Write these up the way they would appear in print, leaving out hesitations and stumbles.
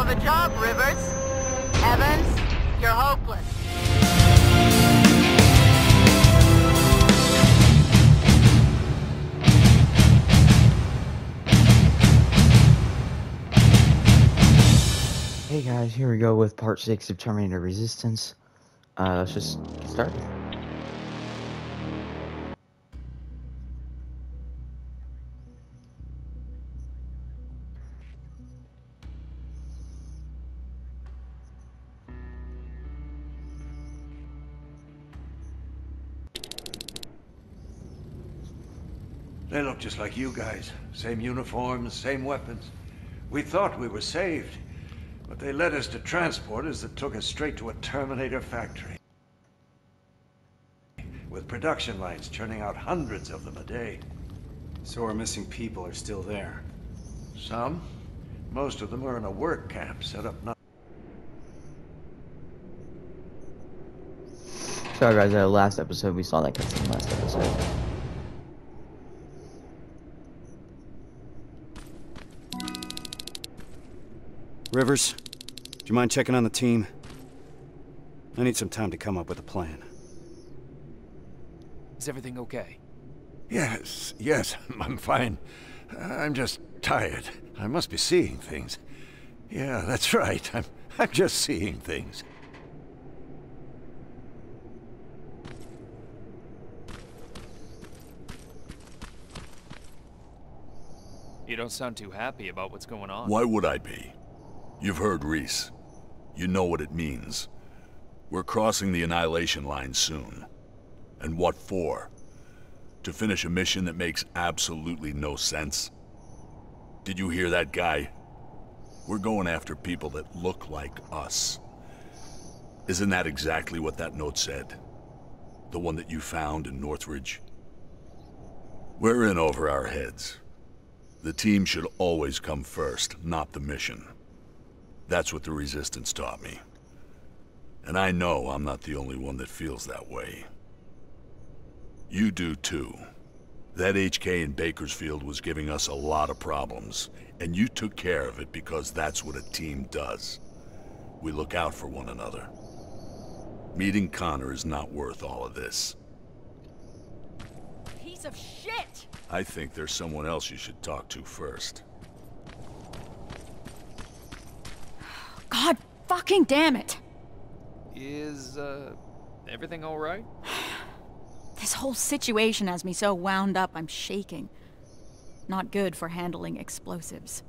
of a job, Rivers. Evans, you're hopeless. Hey guys, here we go with part 6 of Terminator Resistance. Let's just get started. They look just like you guys. Same uniforms, same weapons. We thought we were saved, but they led us to transporters that took us straight to a Terminator factory, with production lines churning out hundreds of them a day. So our missing people are still there? Some. Most of them are in a work camp set up not... Sorry guys, last episode we saw that cutscene last episode. Rivers, do you mind checking on the team? I need some time to come up with a plan. Is everything okay? Yes, I'm fine. I'm just tired. I must be seeing things. Yeah, that's right. I'm just seeing things. You don't sound too happy about what's going on. Why would I be? You've heard Reese. You know what it means. We're crossing the Annihilation Line soon. And what for? To finish a mission that makes absolutely no sense? Did you hear that, guy? We're going after people that look like us. Isn't that exactly what that note said? The one that you found in Northridge? We're in over our heads. The team should always come first, not the mission. That's what the Resistance taught me. And I know I'm not the only one that feels that way. You do too. That HK in Bakersfield was giving us a lot of problems, and you took care of it because that's what a team does. We look out for one another. Meeting Connor is not worth all of this. Piece of shit! I think there's someone else you should talk to first. God fucking damn it! Is, everything alright? This whole situation has me so wound up I'm shaking. Not good for handling explosives.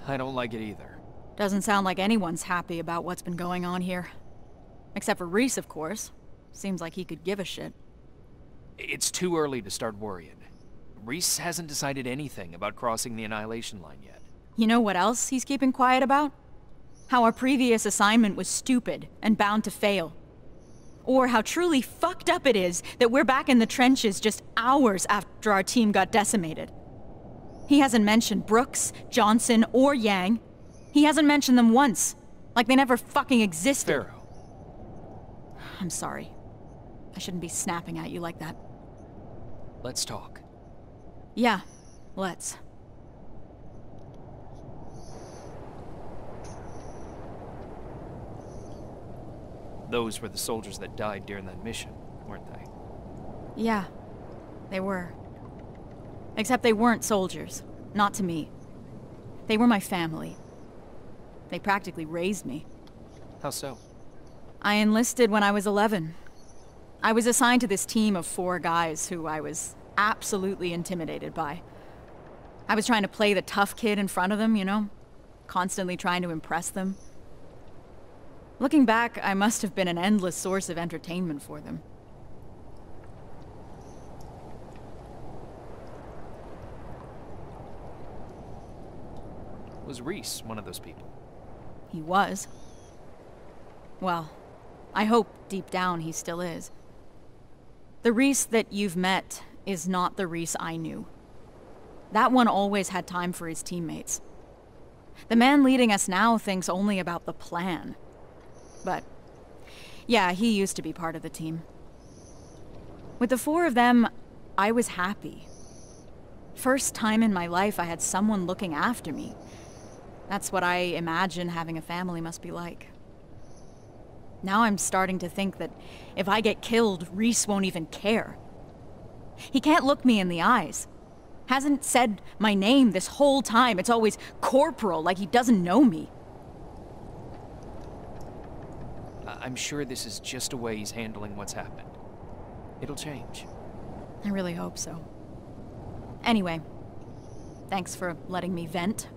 I don't like it either. Doesn't sound like anyone's happy about what's been going on here. Except for Reese, of course. Seems like he could give a shit. It's too early to start worrying. Reese hasn't decided anything about crossing the Annihilation Line yet. You know what else he's keeping quiet about? How our previous assignment was stupid and bound to fail. Or how truly fucked up it is that we're back in the trenches just hours after our team got decimated. He hasn't mentioned Brooks, Johnson, or Yang. He hasn't mentioned them once. Like they never fucking existed. Pharaoh. I'm sorry. I shouldn't be snapping at you like that. Let's talk. Yeah, let's. Those were the soldiers that died during that mission, weren't they? Yeah, they were. Except they weren't soldiers. Not to me. They were my family. They practically raised me. How so? I enlisted when I was 11. I was assigned to this team of 4 guys who I was absolutely intimidated by. I was trying to play the tough kid in front of them, you know? Constantly trying to impress them. Looking back, I must have been an endless source of entertainment for them. Was Reese one of those people? He was. Well, I hope deep down he still is. The Reese that you've met is not the Reese I knew. That one always had time for his teammates. The man leading us now thinks only about the plan. But Yeah, he used to be part of the team. With the 4 of them, I was happy. First time in my life I had someone looking after me. That's what I imagine having a family must be like. Now I'm starting to think that if I get killed, Reese won't even care. He can't look me in the eyes. Hasn't said my name this whole time. It's always Corporal, like he doesn't know me. I'm sure this is just a way he's handling what's happened. It'll change. I really hope so. Anyway, thanks for letting me vent.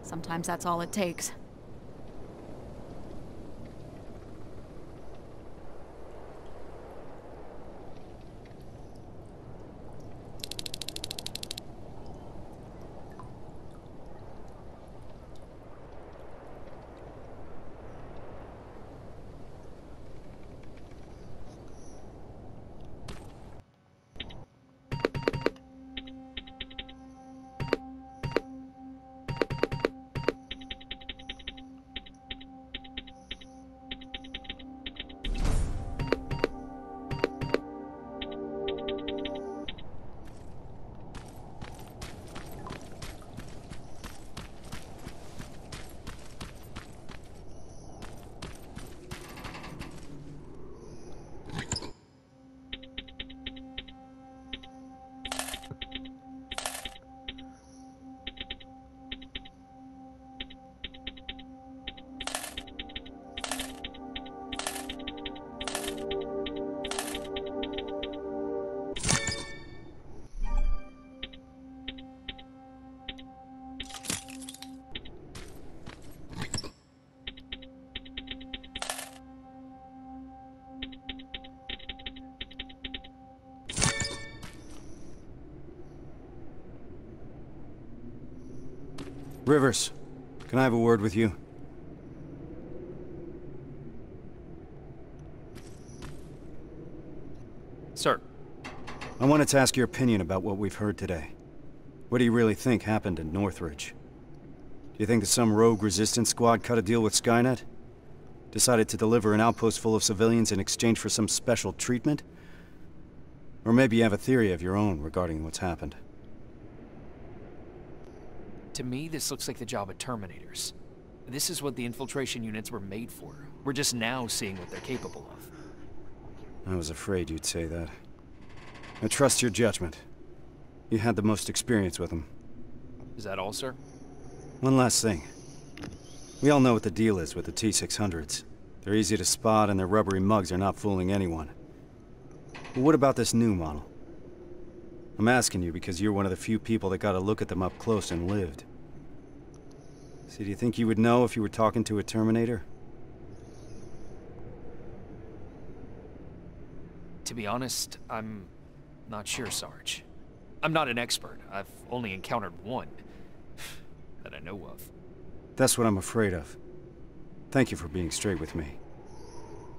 Sometimes that's all it takes. Rivers, can I have a word with you? Sir. I wanted to ask your opinion about what we've heard today. What do you really think happened in Northridge? Do you think that some rogue resistance squad cut a deal with Skynet? Decided to deliver an outpost full of civilians in exchange for some special treatment? Or maybe you have a theory of your own regarding what's happened. To me, this looks like the job of Terminators. This is what the infiltration units were made for. We're just now seeing what they're capable of. I was afraid you'd say that. I trust your judgment. You had the most experience with them. Is that all, sir? One last thing. We all know what the deal is with the T-600s. They're easy to spot and their rubbery mugs are not fooling anyone. But what about this new model? I'm asking you because you're one of the few people that got a look at them up close and lived. So do you think you would know if you were talking to a Terminator? To be honest, I'm not sure, Sarge. I'm not an expert. I've only encountered one that I know of. That's what I'm afraid of. Thank you for being straight with me.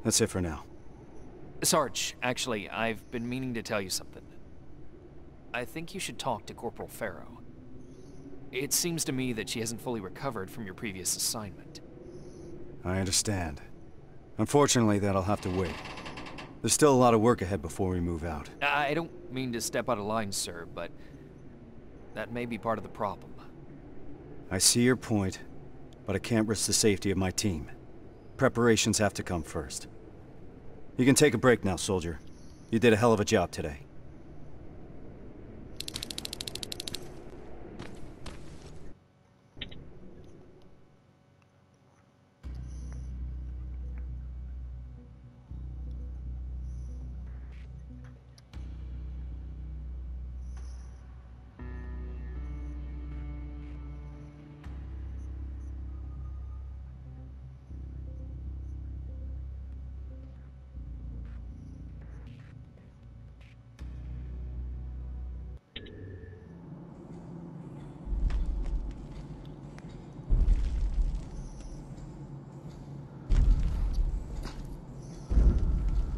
That's it for now. Sarge, actually, I've been meaning to tell you something. I think you should talk to Corporal Farrow. It seems to me that she hasn't fully recovered from your previous assignment. I understand. Unfortunately, that'll have to wait. There's still a lot of work ahead before we move out. I don't mean to step out of line, sir, but that may be part of the problem. I see your point, but I can't risk the safety of my team. Preparations have to come first. You can take a break now, soldier. You did a hell of a job today.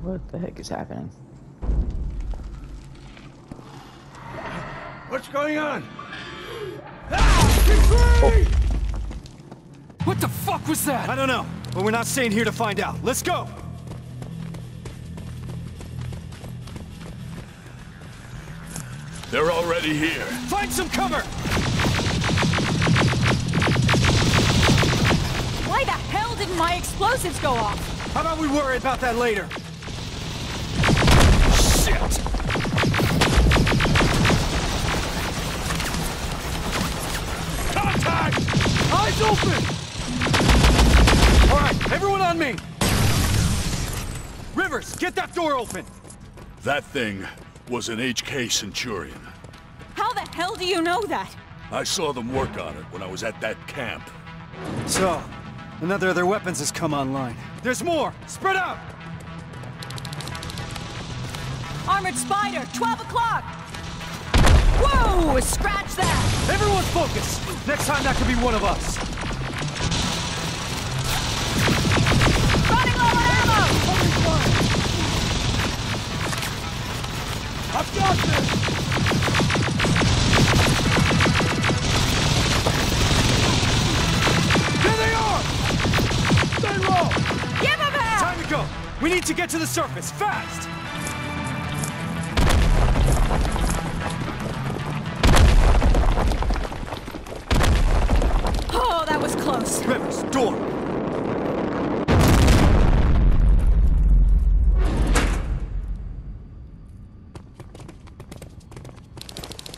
What the heck is happening? What's going on? What the fuck was that? I don't know, but we're not staying here to find out. Let's go! They're already here. Find some cover! Why the hell didn't my explosives go off? How about we worry about that later? Shit! Contact! Eyes open! All right, everyone on me! Rivers, get that door open! That thing was an HK Centurion. How the hell do you know that? I saw them work on it when I was at that camp. So, another of their weapons has come online. There's more! Spread out! Armored Spider, 12 o'clock! Whoa! Scratch that! Everyone focus! Next time that could be one of us! Running low on ammo! I've got this! There they are! Stay low! Give him hell! Time to go! We need to get to the surface, fast! Oh, that was close. Rivers, door!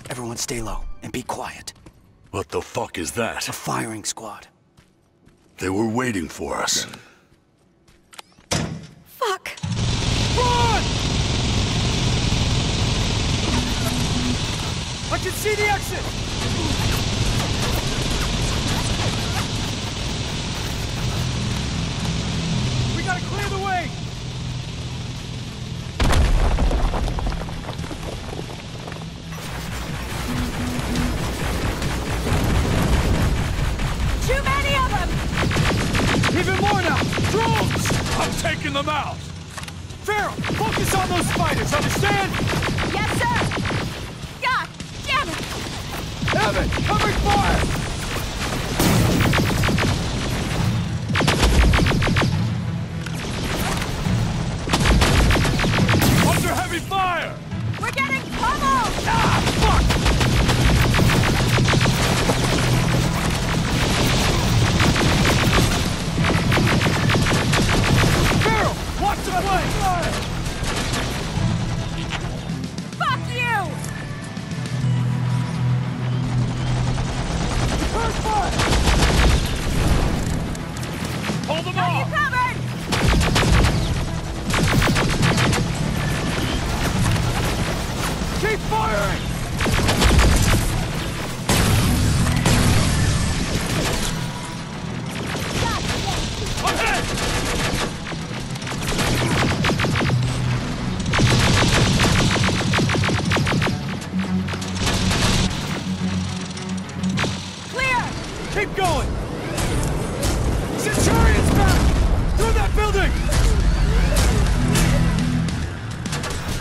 Everyone stay low and be quiet. What the fuck is that? A firing squad. They were waiting for us. Fuck! Run! I can see the exit! We gotta clear the way! Too many of them! Even more now! Drones! I'm taking them out! Farrell, focus on those spiders, understand? Yes, sir! God damn it! Evan, covering fire! Under heavy fire! We're getting pummeled! Ah, fuck! Farrell, watch the plane! Fuck you! Return fire! Hold them Got you off! covered! Keep firing! Ahead! Clear! Keep going! Centurion's back! Through that building!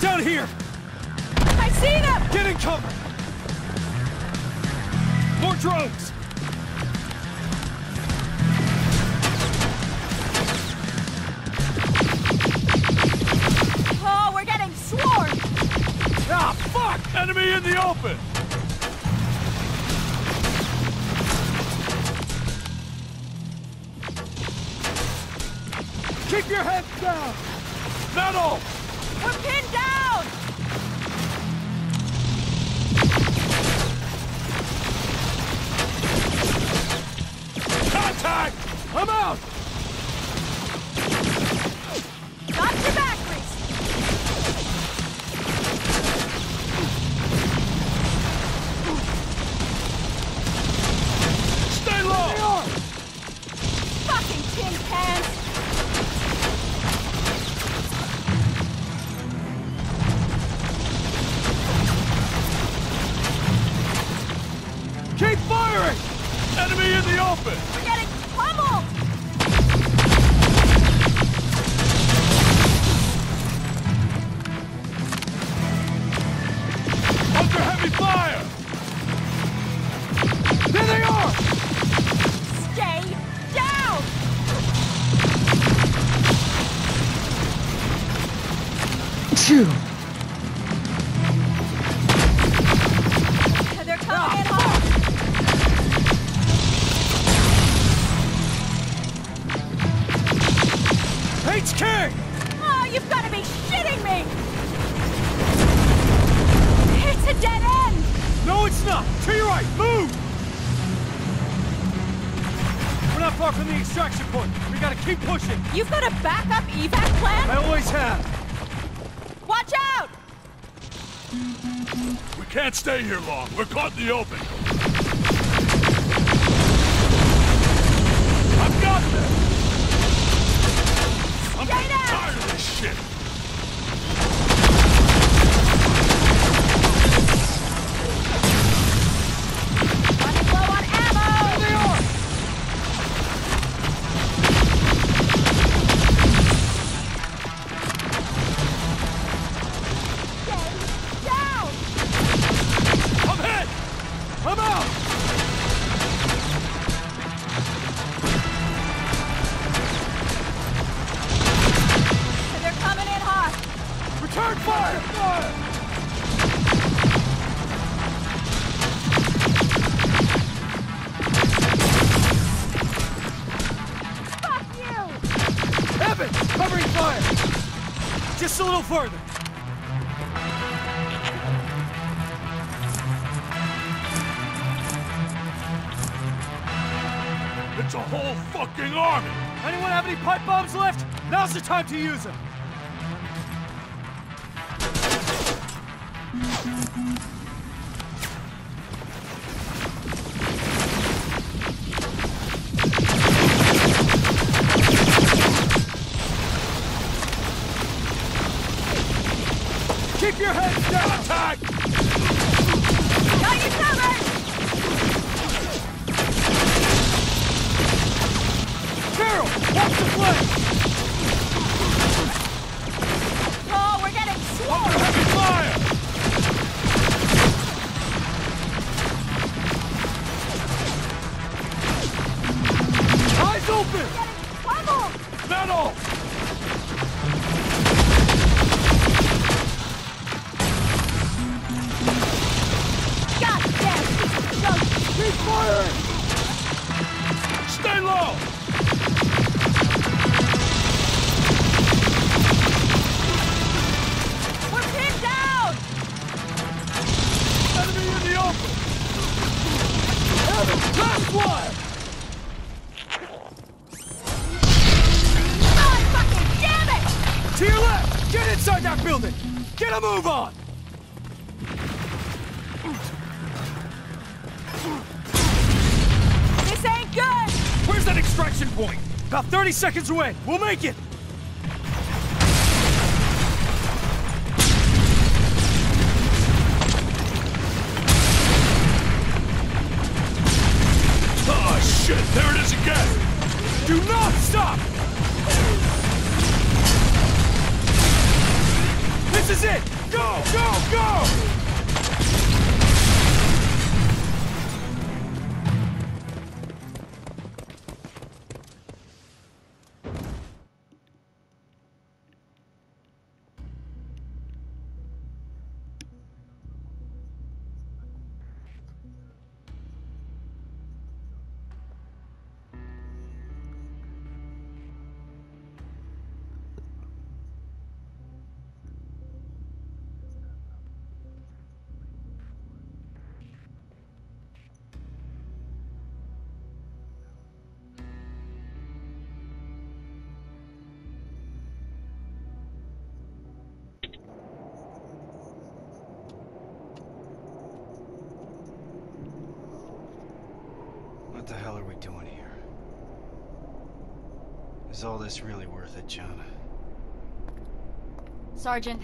Down here! I see them! Get in cover! More drones! Oh, we're getting swarmed! Ah, fuck! Enemy in the open! Keep your heads down! Metal! We're pinned down! Contact! I'm out! Got your back, Reese! Stay low! Fucking tin cans! Keep firing! Enemy in the open! We're getting pummeled! Under heavy fire! There they are! Stay down! Phew. HK! Oh, you've got to be shitting me! It's a dead end! No, it's not! To your right! Move! We're not far from the extraction point. We gotta keep pushing. You've got a backup evac plan? I always have. Watch out! We can't stay here long. We're caught in the open. I've got them! I'm getting tired of this shit! Running low on ammo! There they are! Stay down! I'm hit! I'm out! They're coming in hot! Return fire! Fire! Fuck you! Evan! Covering fire! Just a little further. It's a whole fucking army! Anyone have any pipe bombs left? Now's the time to use them. Keep your heads down! Attack! Got you covered! Carol! Watch the flame! Oh, we're getting swarmed! Heavy fire! Eyes open! Getting pummeled! Metal! God damn piece of junk! Keep firing! Stay low! We're pinned down! Enemy in the open! Last one! God fucking damn it! To your left! Get inside that building! Get a move on! This ain't good! Where's that extraction point? About 30 seconds away. We'll make it! Ah, shit! There it is again! Do not stop! This is it! Go, go, go! What the hell are we doing here? Is all this really worth it, John? Sergeant,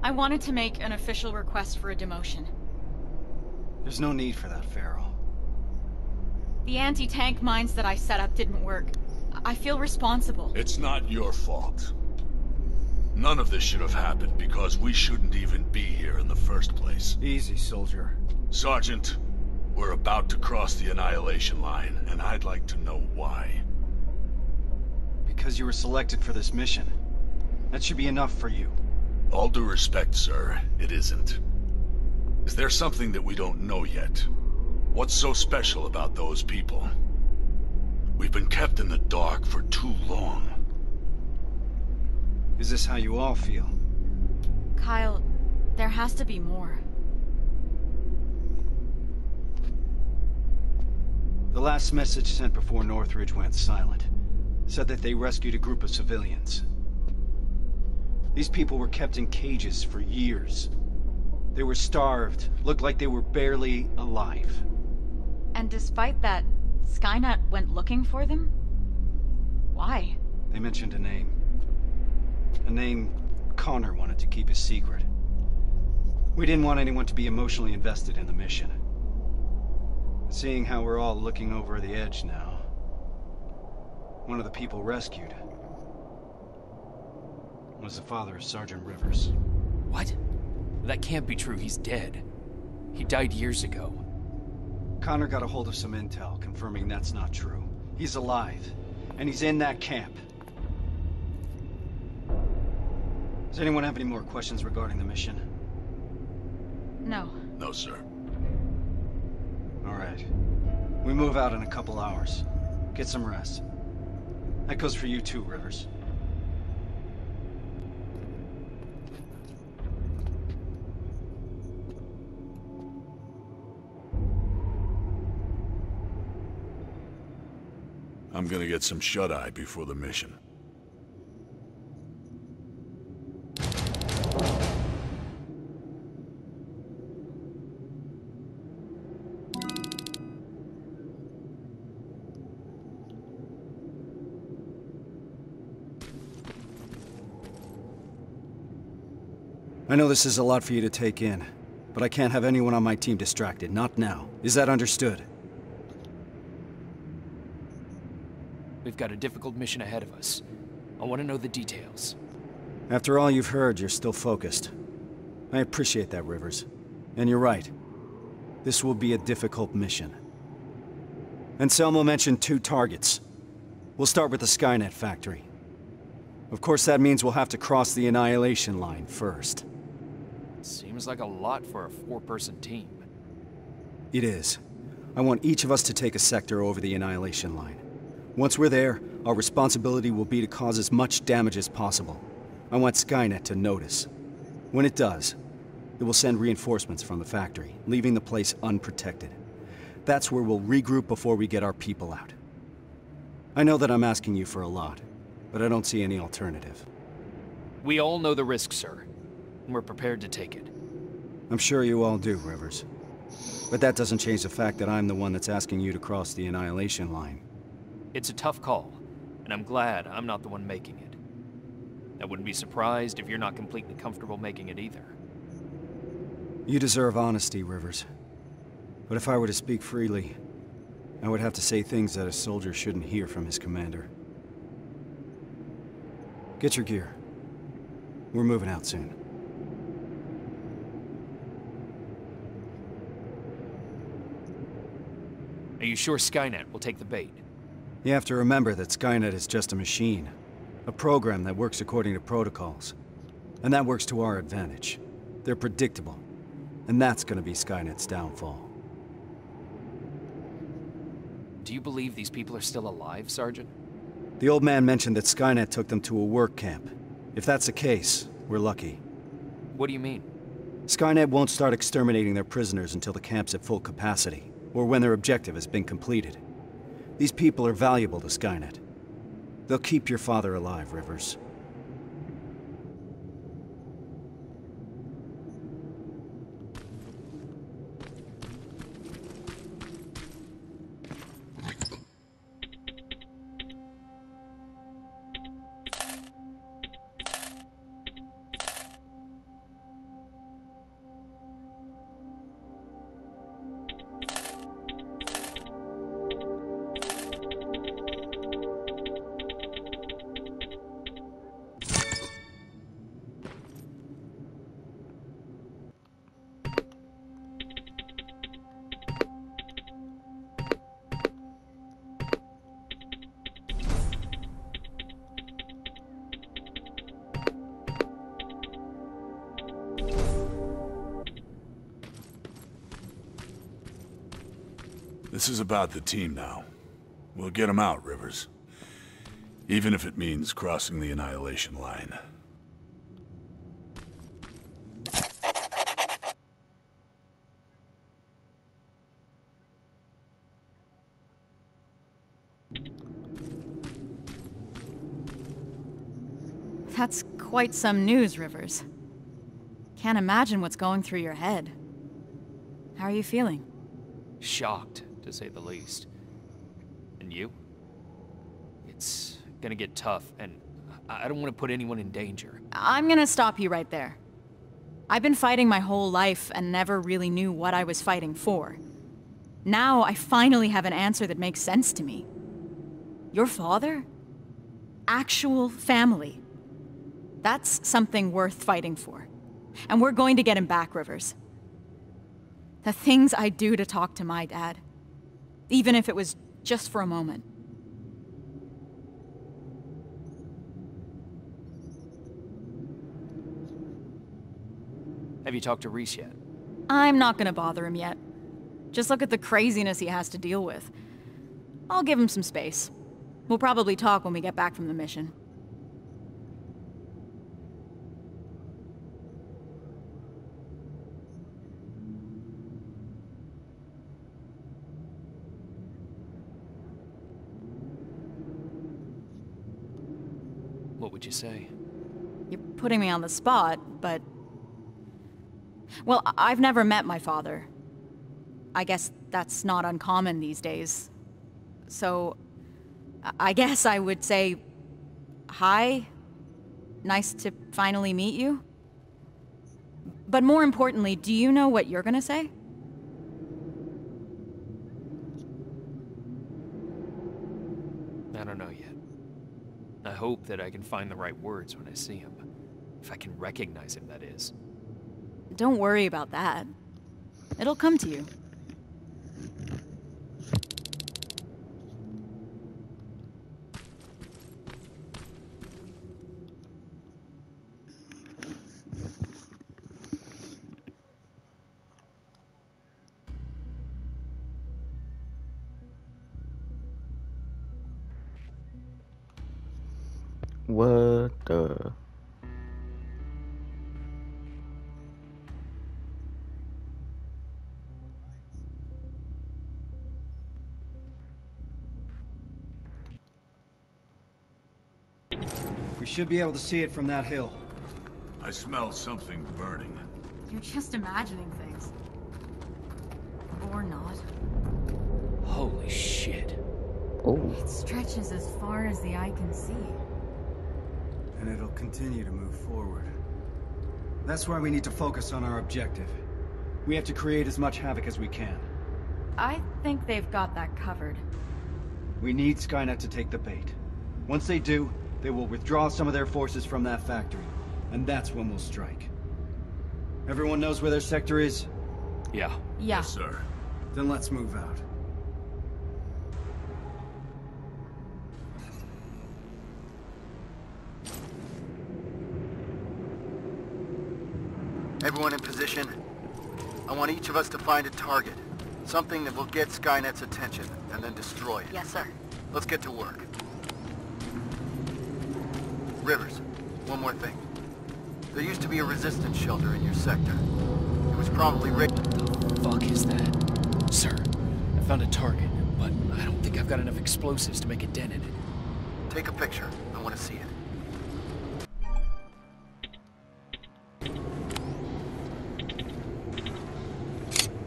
I wanted to make an official request for a demotion. There's no need for that, Farrell. The anti-tank mines that I set up didn't work. I feel responsible. It's not your fault. None of this should have happened because we shouldn't even be here in the first place. Easy, soldier. Sergeant, we're about to cross the annihilation line, and I'd like to know why. Because you were selected for this mission. That should be enough for you. All due respect, sir, it isn't. Is there something that we don't know yet? What's so special about those people? We've been kept in the dark for too long. Is this how you all feel? Kyle, there has to be more. The last message sent before Northridge went silent said that they rescued a group of civilians. These people were kept in cages for years. They were starved, looked like they were barely alive. And despite that, Skynet went looking for them? Why? They mentioned a name. A name Connor wanted to keep a secret. We didn't want anyone to be emotionally invested in the mission. Seeing how we're all looking over the edge now, one of the people rescued was the father of Sergeant Rivers. What? That can't be true. He's dead. He died years ago. Connor got a hold of some intel confirming that's not true. He's alive, and he's in that camp. Does anyone have any more questions regarding the mission? No. No, sir. All right. We move out in a couple hours. Get some rest. That goes for you too, Rivers. I'm gonna get some shut-eye before the mission. I know this is a lot for you to take in, but I can't have anyone on my team distracted, not now. Is that understood? We've got a difficult mission ahead of us. I want to know the details. After all you've heard, you're still focused. I appreciate that, Rivers. And you're right. This will be a difficult mission. Anselmo mentioned 2 targets. We'll start with the Skynet factory. Of course, that means we'll have to cross the Annihilation Line first. Seems like a lot for a 4-person team. It is. I want each of us to take a sector over the Annihilation Line. Once we're there, our responsibility will be to cause as much damage as possible. I want Skynet to notice. When it does, it will send reinforcements from the factory, leaving the place unprotected. That's where we'll regroup before we get our people out. I know that I'm asking you for a lot, but I don't see any alternative. We all know the risk, sir. And we're prepared to take it. I'm sure you all do, Rivers. But that doesn't change the fact that I'm the one that's asking you to cross the Annihilation Line. It's a tough call, and I'm glad I'm not the one making it. I wouldn't be surprised if you're not completely comfortable making it either. You deserve honesty, Rivers. But if I were to speak freely, I would have to say things that a soldier shouldn't hear from his commander. Get your gear. We're moving out soon. Are you sure Skynet will take the bait? You have to remember that Skynet is just a machine. A program that works according to protocols. And that works to our advantage. They're predictable. And that's gonna be Skynet's downfall. Do you believe these people are still alive, Sergeant? The old man mentioned that Skynet took them to a work camp. If that's the case, we're lucky. What do you mean? Skynet won't start exterminating their prisoners until the camp's at full capacity, or when their objective has been completed. These people are valuable to Skynet. They'll keep your father alive, Rivers. This is about the team now. We'll get them out, Rivers. Even if it means crossing the Annihilation Line. That's quite some news, Rivers. Can't imagine what's going through your head. How are you feeling? Shocked, to say the least. And you? It's gonna get tough, and I don't want to put anyone in danger. I'm gonna stop you right there. I've been fighting my whole life and never really knew what I was fighting for. Now I finally have an answer that makes sense to me. Your father? Actual family. That's something worth fighting for. And we're going to get him back, Rivers. The things I do to talk to my dad. Even if it was just for a moment. Have you talked to Reese yet? I'm not gonna bother him yet. Just look at the craziness he has to deal with. I'll give him some space. We'll probably talk when we get back from the mission. What would you say? You're putting me on the spot, but... Well, I've never met my father. I guess that's not uncommon these days. So, I guess I would say... Hi? Nice to finally meet you? But more importantly, do you know what you're gonna say? I don't know yet. I hope that I can find the right words when I see him. If I can recognize him, that is. Don't worry about that. It'll come to you. What the? We should be able to see it from that hill. I smell something burning. You're just imagining things. Or not. Holy shit. Oh. It stretches as far as the eye can see. And it'll continue to move forward. That's why we need to focus on our objective. We have to create as much havoc as we can. I think they've got that covered. We need Skynet to take the bait. Once they do, they will withdraw some of their forces from that factory. And that's when we'll strike. Everyone knows where their sector is? Yeah. Yeah. Yes, sir. Then let's move out. Everyone in position. I want each of us to find a target. Something that will get Skynet's attention, and then destroy it. Yes, sir. Let's get to work. Rivers, one more thing. There used to be a resistance shelter in your sector. It was probably rigged. What the fuck is that? Sir, I found a target, but I don't think I've got enough explosives to make a dent in it. Take a picture. I want to see it.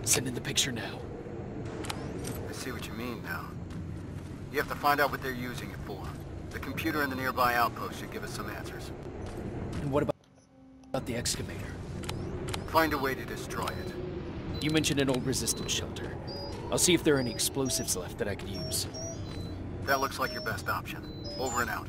Send in the picture now. I see what you mean now. You have to find out what they're using it for. The computer in the nearby outpost should give us some answers. And what about the excavator? Find a way to destroy it. You mentioned an old resistance shelter. I'll see if there are any explosives left that I could use. That looks like your best option. Over and out.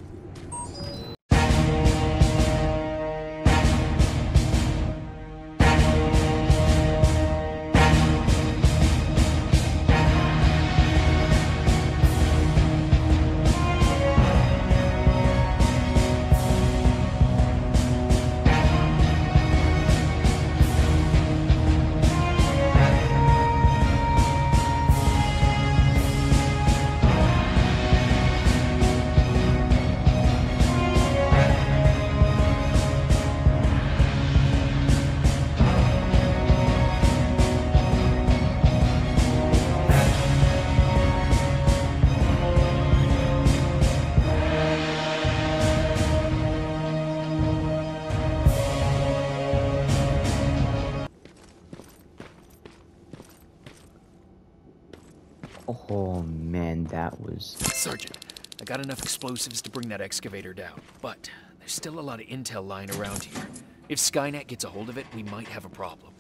Oh man, that was... Sergeant, I got enough explosives to bring that excavator down, but there's still a lot of intel lying around here. If Skynet gets a hold of it, we might have a problem.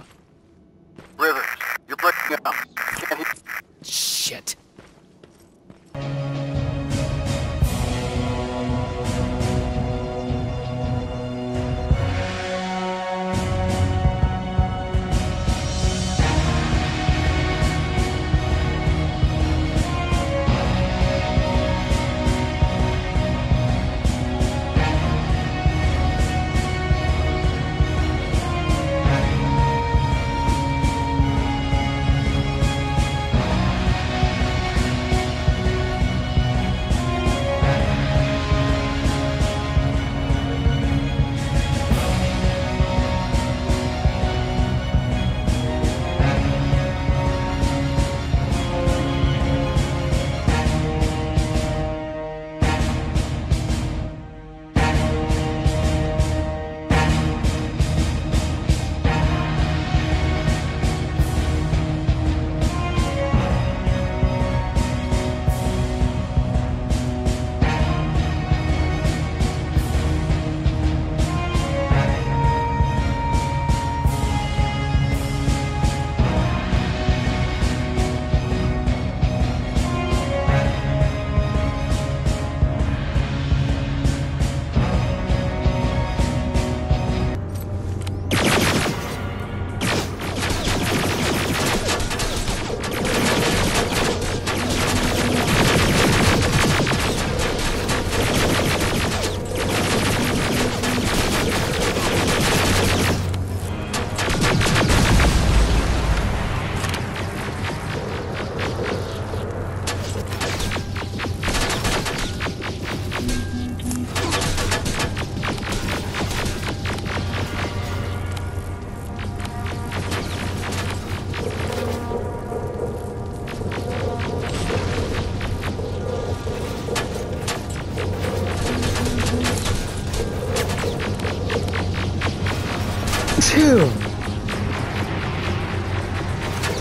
Rivers, you're breaking up. Can't hear. Shit.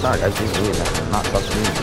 Sorry guys, this is weird. I'm not supposed to do this.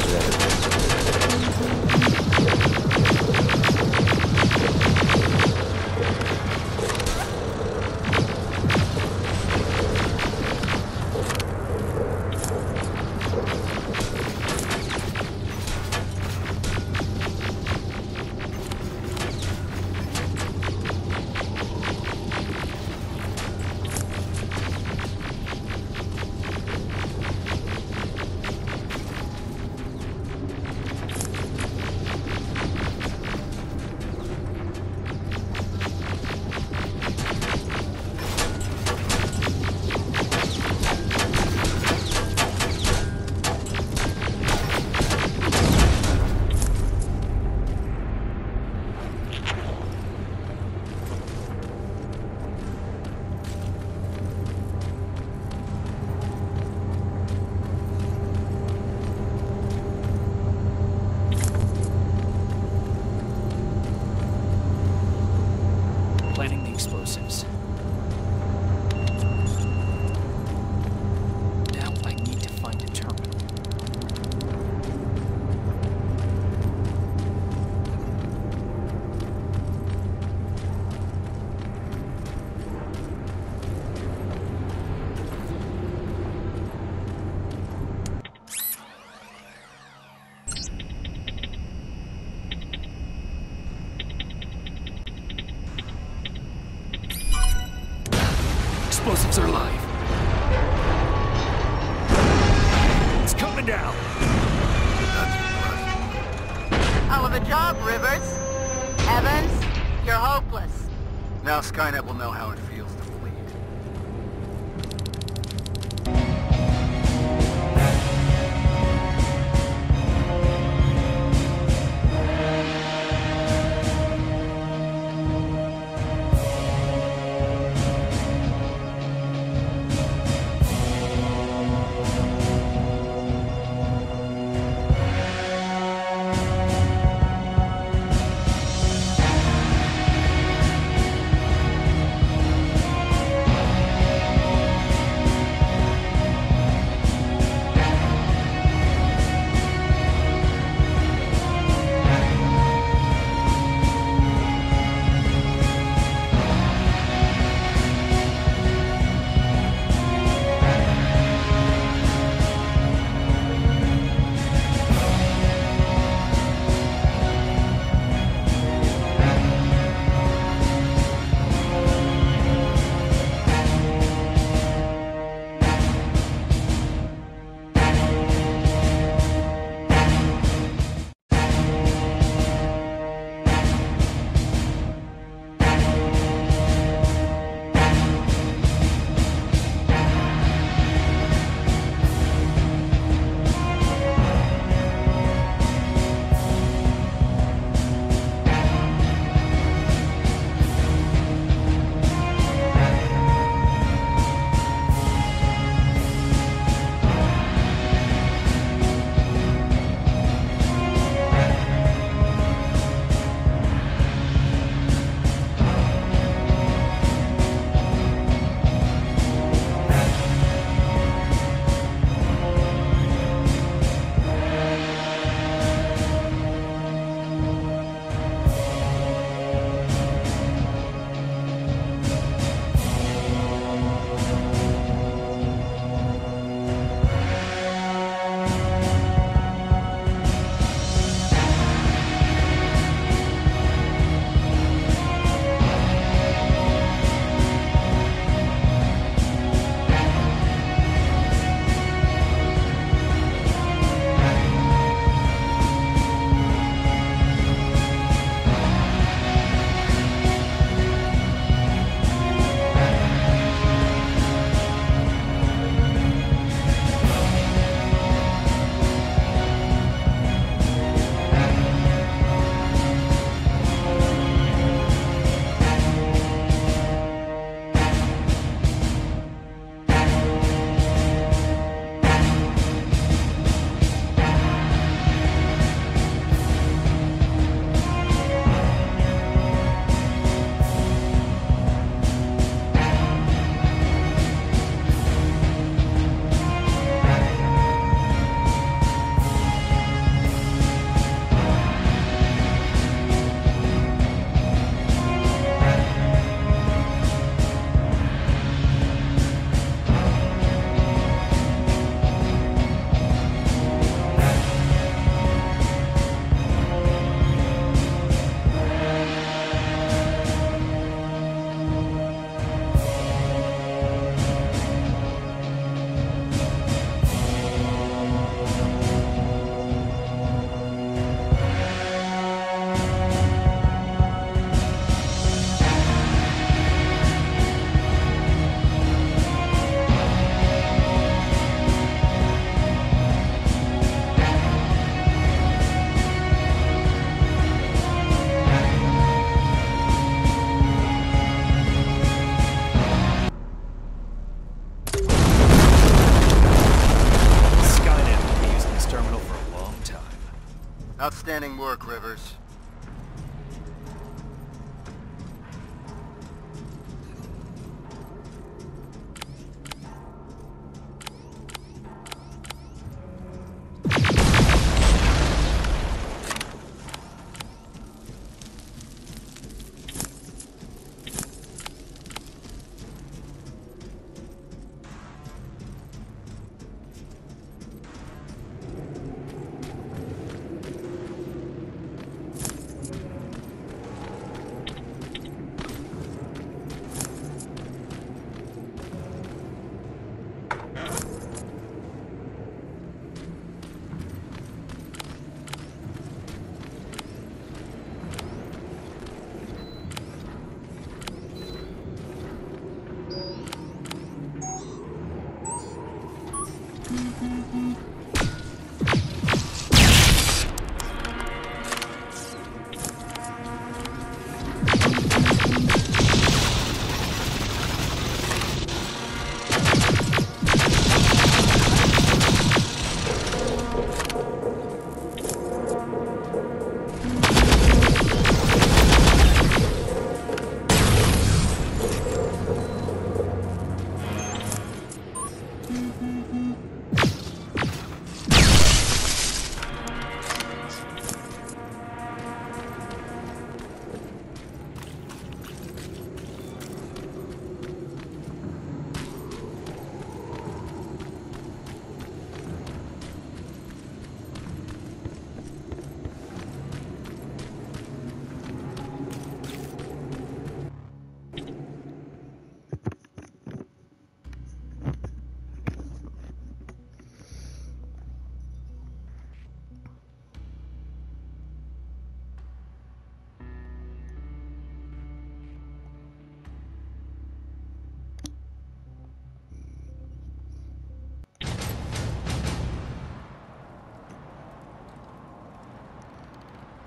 Planting the explosives. Now I need to find a terminal. Explosives are alive. It's coming down. Hell of a job, Rivers. Evans, you're hopeless. Now Skynet will know how it feels to bleed. Outstanding work, Rivers.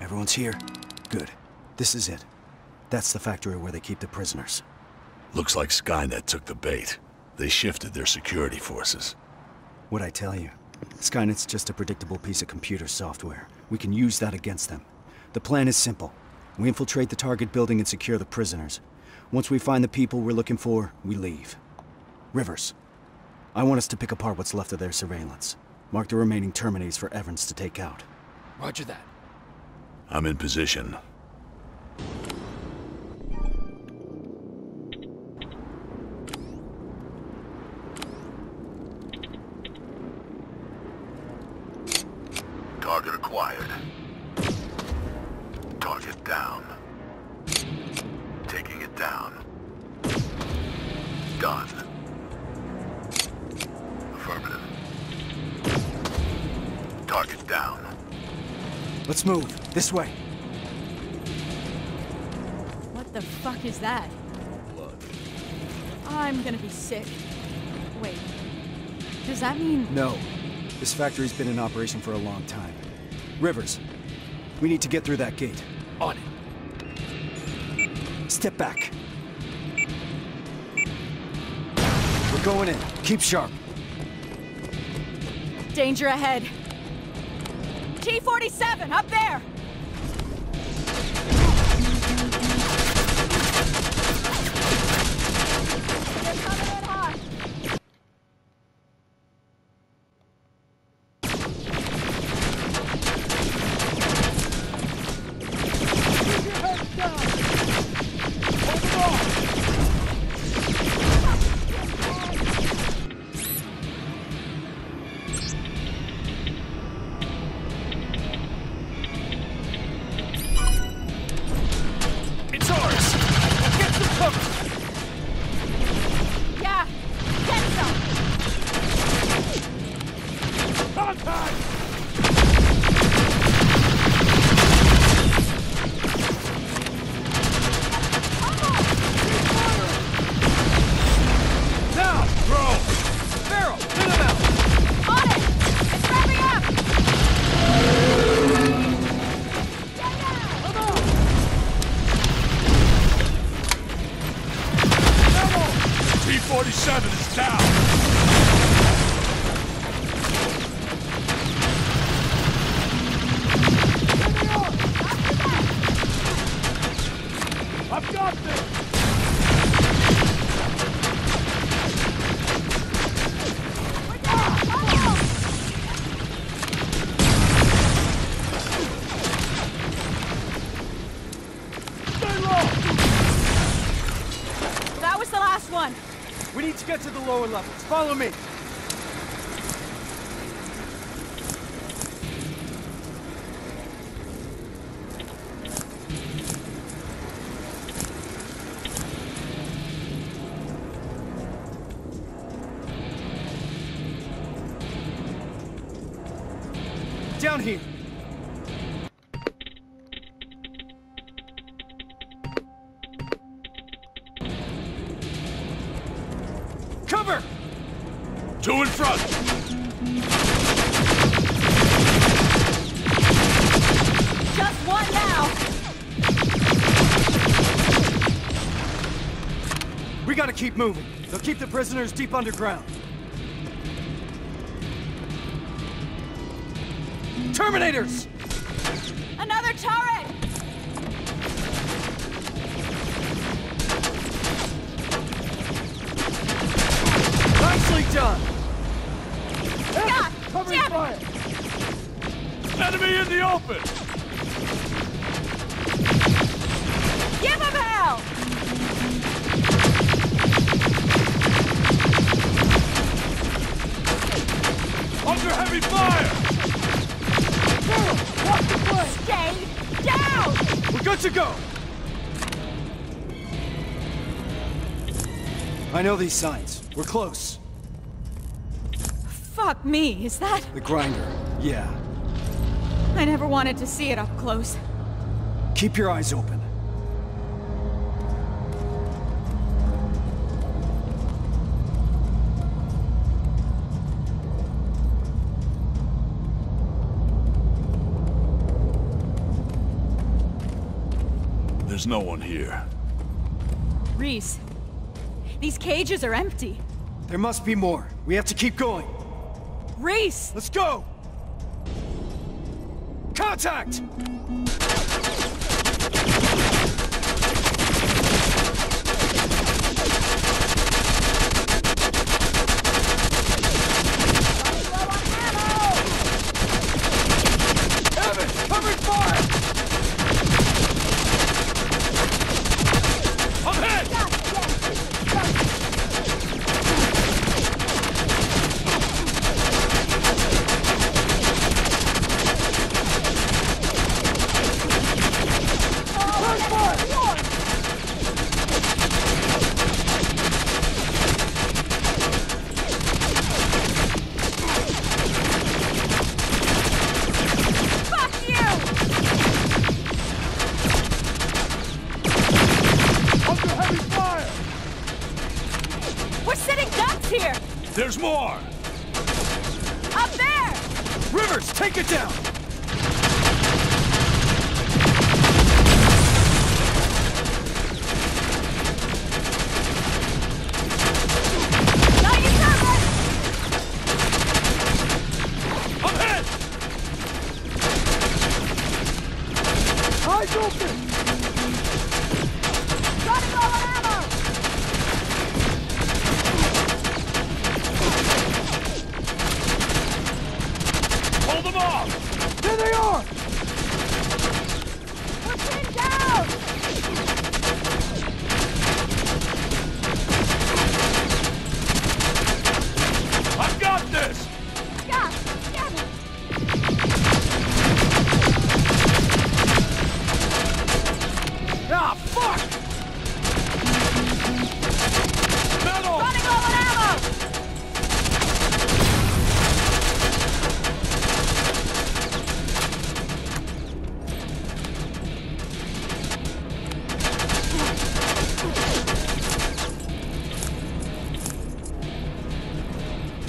Everyone's here? Good. This is it. That's the factory where they keep the prisoners. Looks like Skynet took the bait. They shifted their security forces. What'd I tell you? Skynet's just a predictable piece of computer software. We can use that against them. The plan is simple. We infiltrate the target building and secure the prisoners. Once we find the people we're looking for, we leave. Rivers, I want us to pick apart what's left of their surveillance. Mark the remaining Terminators for Evans to take out. Roger that. I'm in position. Target acquired. Target down. Taking it down. Done. Affirmative. Target down. Let's move. This way. What the fuck is that? I'm gonna be sick. Wait. Does that mean... No. This factory's been in operation for a long time. Rivers, we need to get through that gate. On it. Step back. We're going in. Keep sharp. Danger ahead. T-47, up there! They're coming in hot. Keep your heads down! Hold them off! It's ours! Get some cover! Yeah, get some! Contact! Now! Throw! Barrel! Hit him out! On it! It's wrapping up! T-47 is down! Enemy was the last one? We need to get to the lower levels. Follow me. Down here. Cover! Two in front! Just one now! We gotta keep moving. They'll keep the prisoners deep underground. Terminators! Another turret! Nicely done! God Covering damn fire! Enemy in the open! Give him hell! Under heavy fire! Watch the plane! Stay down! We're good to go! I know these signs. We're close. Fuck me, is that? The grinder. Yeah. I never wanted to see it up close. Keep your eyes open. There's no one here. Reese, these cages are empty. There must be more. We have to keep going. Reese! Let's go! Contact! Evan, covering fire! I'm hit! Fuck you! Under heavy fire! We're sitting ducks here! There's more! Up there! Rivers, take it down! Got you covered! I'm hit! Eyes open! Running low on ammo! Hold them off! There they are! We're pinned down! I've got this! God damn it! Ah, fuck! Metal! Running low on ammo!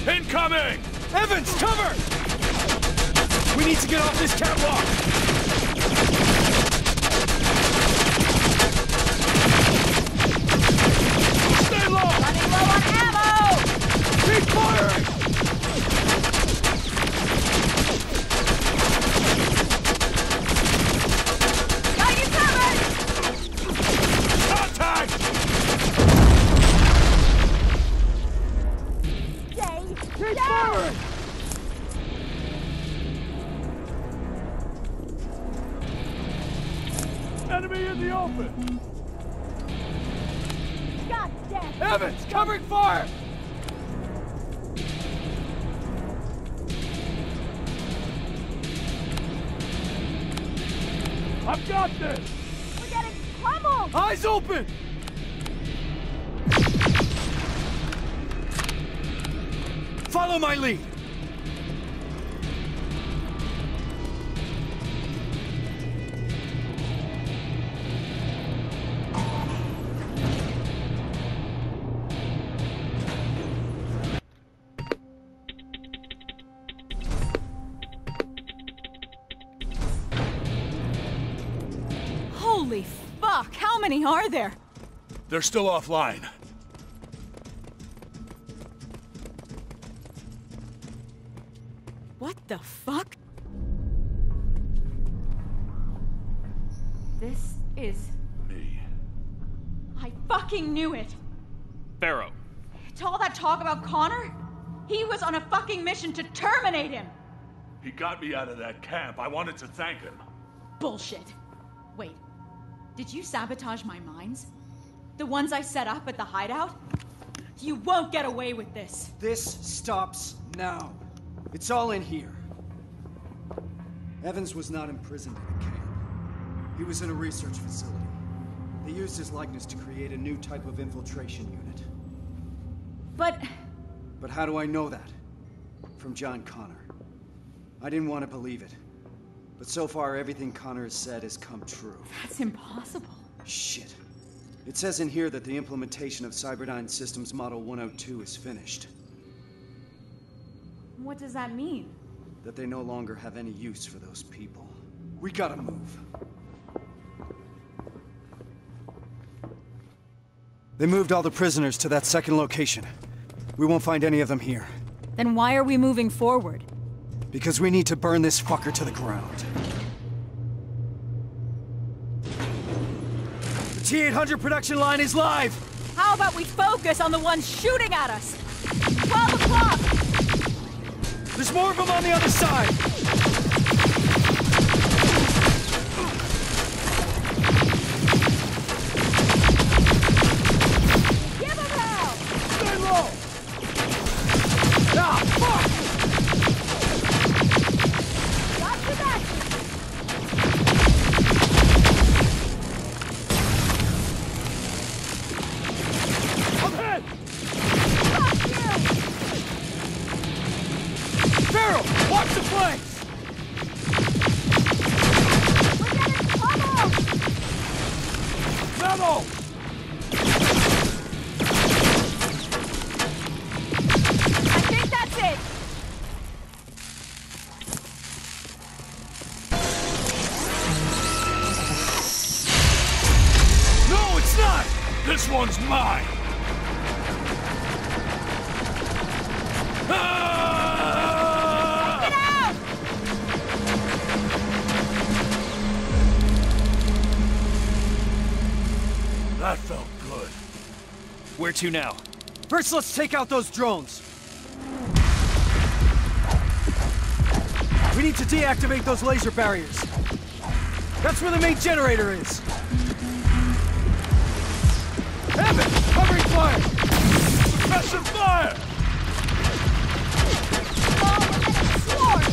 Incoming! Evans, cover! We need to get off this catwalk! Stay low! Running low on ammo! Keep firing! Got you covered! Contact! Keep firing! again! Evans, covering fire! I've got this! We're getting pummeled! Eyes open! Follow my lead! Holy fuck! How many are there? They're still offline. What the fuck? This is... Me. I fucking knew it! Pharaoh. To all that talk about Connor? He was on a fucking mission to terminate him! He got me out of that camp. I wanted to thank him. Bullshit. Wait, did you sabotage my mines? The ones I set up at the hideout? You won't get away with this. This stops now. It's all in here. Evans was not imprisoned in a camp. He was in a research facility. They used his likeness to create a new type of infiltration unit. But how do I know that? From John Connor. I didn't want to believe it. But so far, everything Connor has said has come true. that's impossible. Shit. It says in here that the implementation of Cyberdyne Systems Model 102 is finished. What does that mean? That they no longer have any use for those people. We gotta move. They moved all the prisoners to that second location. We won't find any of them here. Then why are we moving forward? Because we need to burn this fucker to the ground. The T-800 production line is live! How about we focus on the ones shooting at us? 12 o'clock! There's more of them on the other side! Give him hell! Stay low! Ah, fuck! Got your back! I'm hit! Fuck you! Farrell, watch the flanks! We're getting pummeled! Memo! I think that's it! No, it's not! This one's mine! Ah! Get out! That felt good. Where to now? First, let's take out those drones. We need to deactivate those laser barriers. That's where the main generator is. Evans, covering fire! Suppressive fire! Oh, we're getting swarmed!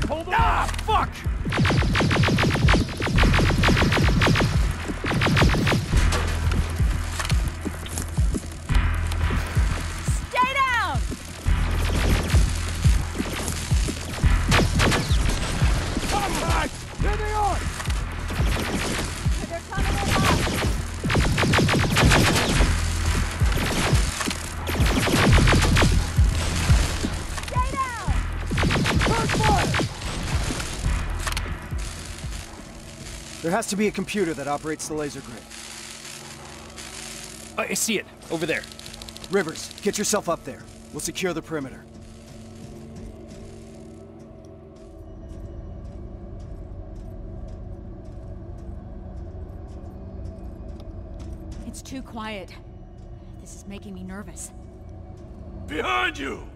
Hold on! Ah, fuck! Stay down! Contact! Here they are! They're coming in hot. Stay down! Turn fire! There has to be a computer that operates the laser grid. I see it. Over there. Rivers, get yourself up there. We'll secure the perimeter. It's too quiet. This is making me nervous. Behind you!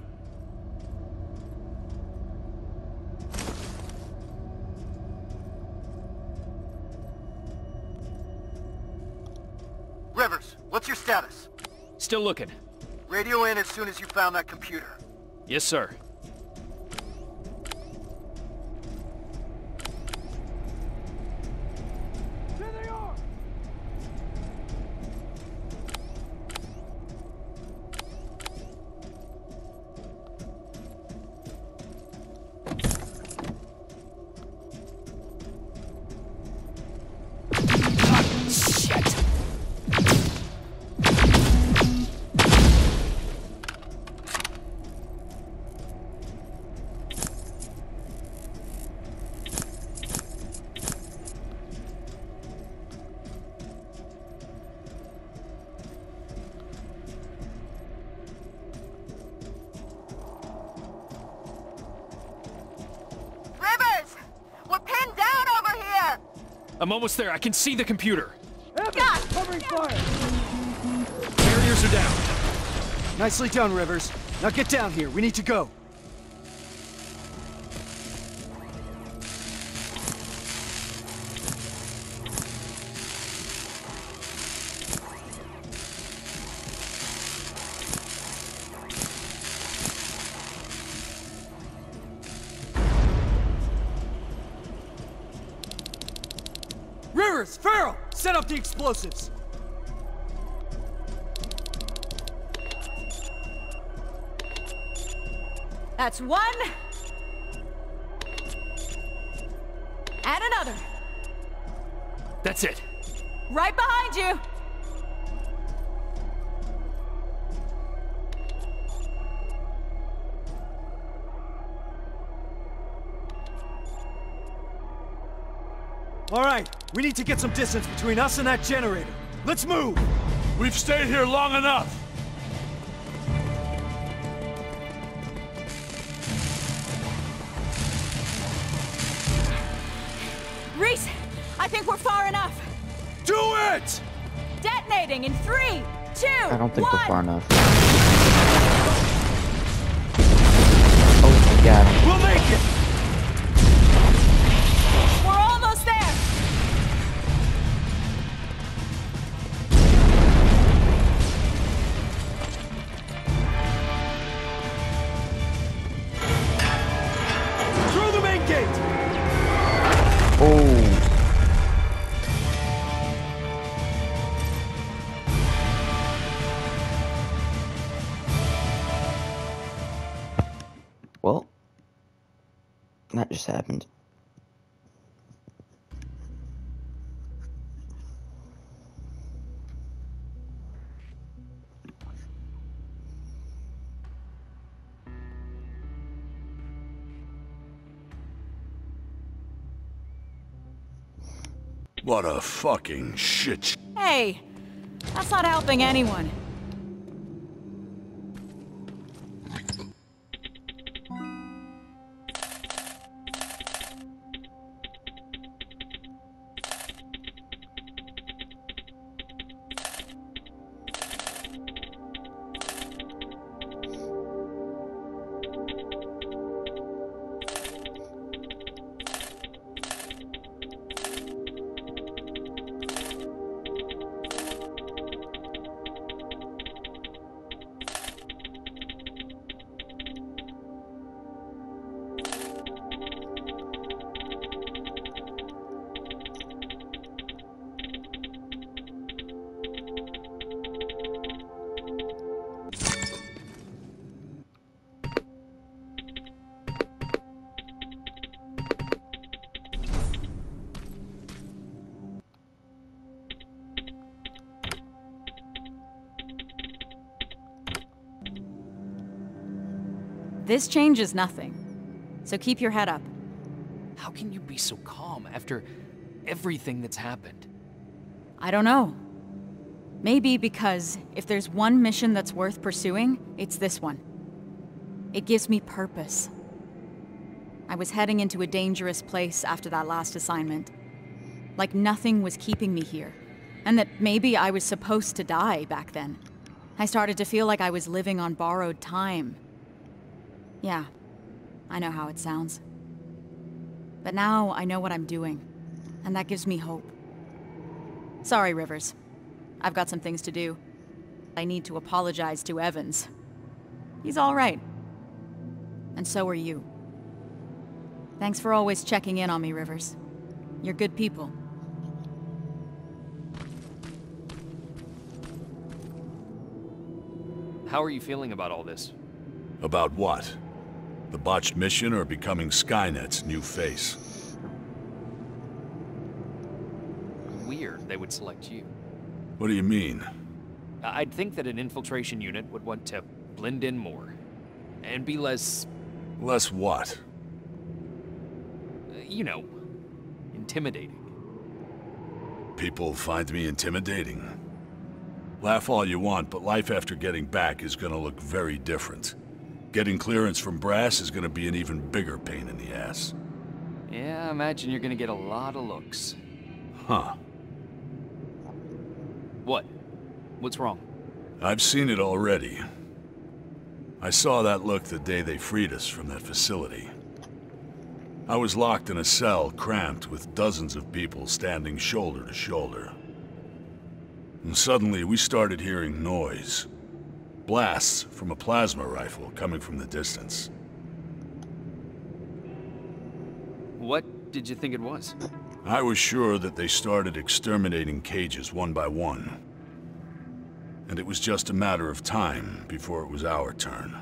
Rivers, what's your status? Still looking. Radio in as soon as you found that computer. Yes, sir. There they are! Shit! Rivers! We're pinned down over here! I'm almost there. I can see the computer. Evans, covering fire! Barriers are down. Nicely done, Rivers. Now get down here. We need to go. Rivers, Farrell, set up the explosives! That's one. And another. That's it. Right behind you. All right, we need to get some distance between us and that generator. Let's move! We've stayed here long enough. Reese, I think we're far enough. Do it! Detonating in 3, 2, I don't think 1. we're far enough. Oh my god. We'll make it! We're almost there. Through the main gate! Oh. Well, that just happened. What a fucking shit. Hey, that's not helping anyone. This changes nothing. So keep your head up. How can you be so calm after everything that's happened? I don't know. Maybe because if there's one mission that's worth pursuing, it's this one. It gives me purpose. I was heading into a dangerous place after that last assignment. Like nothing was keeping me here. And that maybe I was supposed to die back then. I started to feel like I was living on borrowed time. Yeah, I know how it sounds. But now I know what I'm doing, and that gives me hope. Sorry, Rivers. I've got some things to do. I need to apologize to Evans. He's all right. And so are you. Thanks for always checking in on me, Rivers. You're good people. How are you feeling about all this? About what? The botched mission or becoming Skynet's new face? Weird they would select you. What do you mean? I'd think that an infiltration unit would want to blend in more. And be less... Less what? You know, intimidating. People find me intimidating. Laugh all you want, but life after getting back is gonna look very different. Getting clearance from Brass is gonna be an even bigger pain in the ass. Yeah, I imagine you're gonna get a lot of looks. Huh. What? What's wrong? I've seen it already. I saw that look the day they freed us from that facility. I was locked in a cell, cramped, with dozens of people standing shoulder to shoulder. And suddenly, we started hearing noise. Blasts from a plasma rifle coming from the distance. What did you think it was? I was sure that they started exterminating cages one by one. And it was just a matter of time before it was our turn.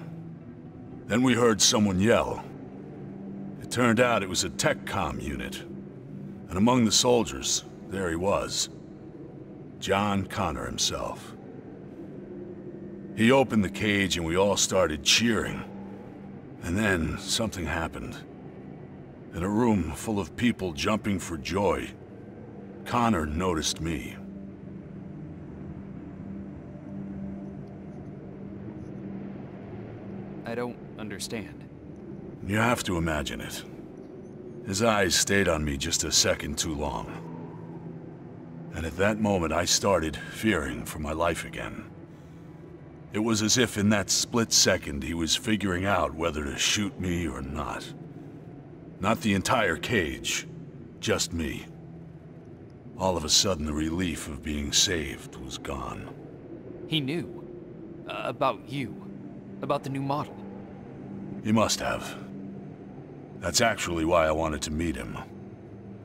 Then we heard someone yell. It turned out it was a tech comm unit. And among the soldiers, there he was. John Connor himself. He opened the cage and we all started cheering. And then something happened. In a room full of people jumping for joy, Connor noticed me. I don't understand. You have to imagine it. His eyes stayed on me just a second too long. And at that moment, I started fearing for my life again. It was as if in that split second, he was figuring out whether to shoot me or not. Not the entire cage, just me. All of a sudden, the relief of being saved was gone. He knew. About you. About the new model. He must have. That's actually why I wanted to meet him.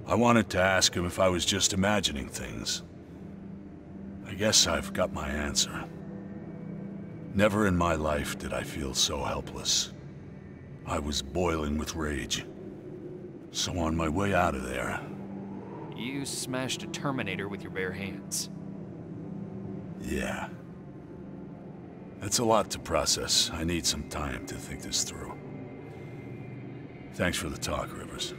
I wanted to ask him if I was just imagining things. I guess I've got my answer. Never in my life did I feel so helpless. I was boiling with rage. So on my way out of there... You smashed a Terminator with your bare hands. Yeah. That's a lot to process. I need some time to think this through. Thanks for the talk, Rivers.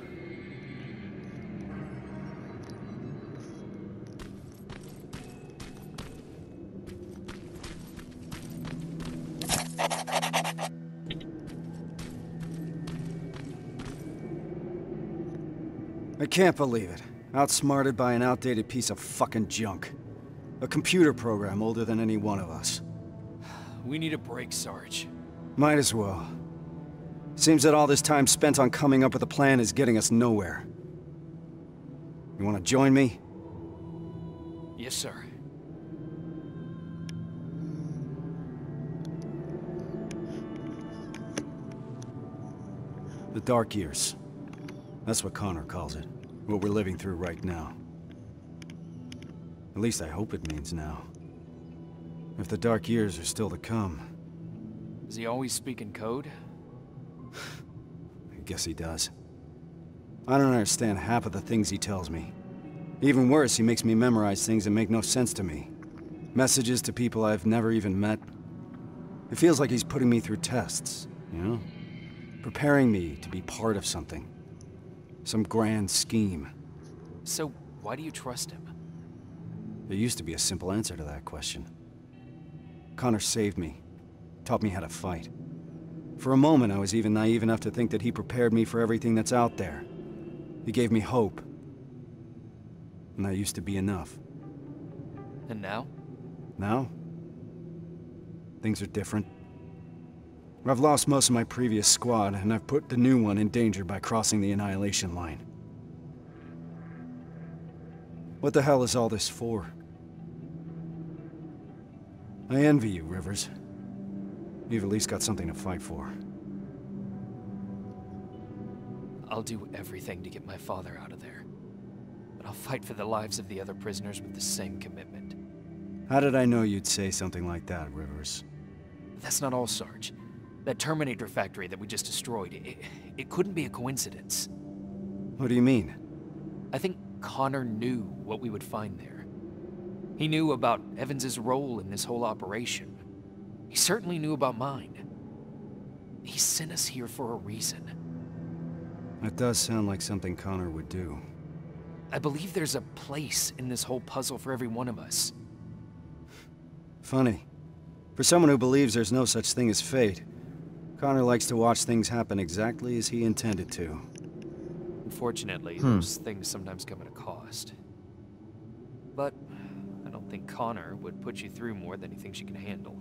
I can't believe it. Outsmarted by an outdated piece of fucking junk. A computer program older than any one of us. We need a break, Sarge. Might as well. Seems that all this time spent on coming up with a plan is getting us nowhere. You wanna join me? Yes, sir. The Dark Years. That's what Connor calls it. What we're living through right now. At least I hope it means now. If the Dark Years are still to come. Does he always speak in code? I guess he does. I don't understand half of the things he tells me. Even worse, he makes me memorize things that make no sense to me. Messages to people I've never even met. It feels like he's putting me through tests, you know? Preparing me to be part of something. Some grand scheme. So, why do you trust him? There used to be a simple answer to that question. Connor saved me. Taught me how to fight. For a moment, I was even naive enough to think that he prepared me for everything that's out there. He gave me hope. And that used to be enough. And now? Now? Things are different. I've lost most of my previous squad, and I've put the new one in danger by crossing the annihilation line. What the hell is all this for? I envy you, Rivers. You've at least got something to fight for. I'll do everything to get my father out of there. But I'll fight for the lives of the other prisoners with the same commitment. How did I know you'd say something like that, Rivers? That's not all, Sarge. That Terminator factory that we just destroyed, it couldn't be a coincidence. What do you mean? I think Connor knew what we would find there. He knew about Evans's role in this whole operation. He certainly knew about mine. He sent us here for a reason. That does sound like something Connor would do. I believe there's a place in this whole puzzle for every one of us. Funny. For someone who believes there's no such thing as fate, Connor likes to watch things happen exactly as he intended to. Unfortunately, those things sometimes come at a cost. But I don't think Connor would put you through more than he thinks you can handle.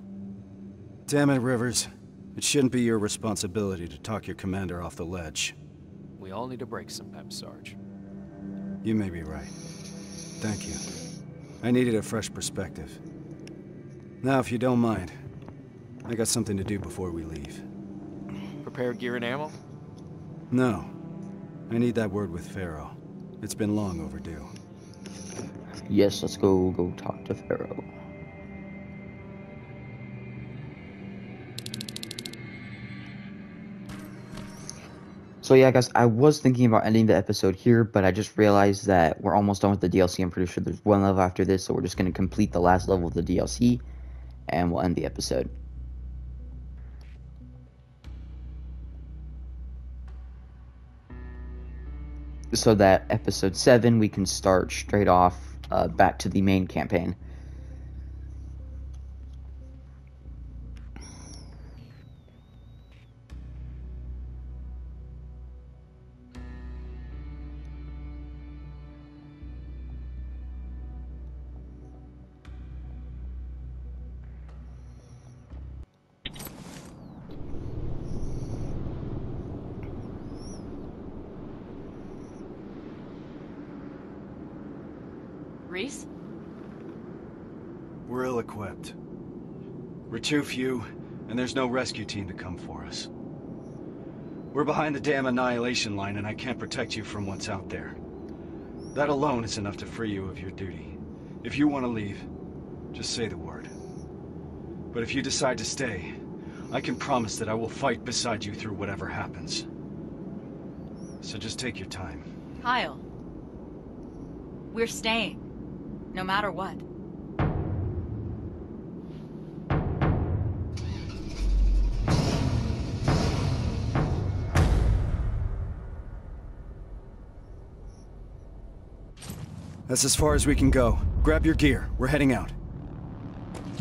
Damn it, Rivers. It shouldn't be your responsibility to talk your commander off the ledge. We all need a break sometimes, Sarge. You may be right. Thank you. I needed a fresh perspective. Now, if you don't mind, I got something to do before we leave. Prepare gear and ammo? No. I need that word with Pharaoh. It's been long overdue. Yes, let's go talk to Pharaoh. So yeah, guys, I was thinking about ending the episode here, but I just realized that we're almost done with the DLC. I'm pretty sure there's one level after this, so we're just going to complete the last level of the DLC, and we'll end the episode. So that episode 7, we can start straight off back to the main campaign. Reese? We're ill-equipped. We're too few, and there's no rescue team to come for us. We're behind the damn annihilation line, and I can't protect you from what's out there. That alone is enough to free you of your duty. If you want to leave, just say the word. But if you decide to stay, I can promise that I will fight beside you through whatever happens. So just take your time. Kyle. We're staying. No matter what. That's as far as we can go. Grab your gear. We're heading out.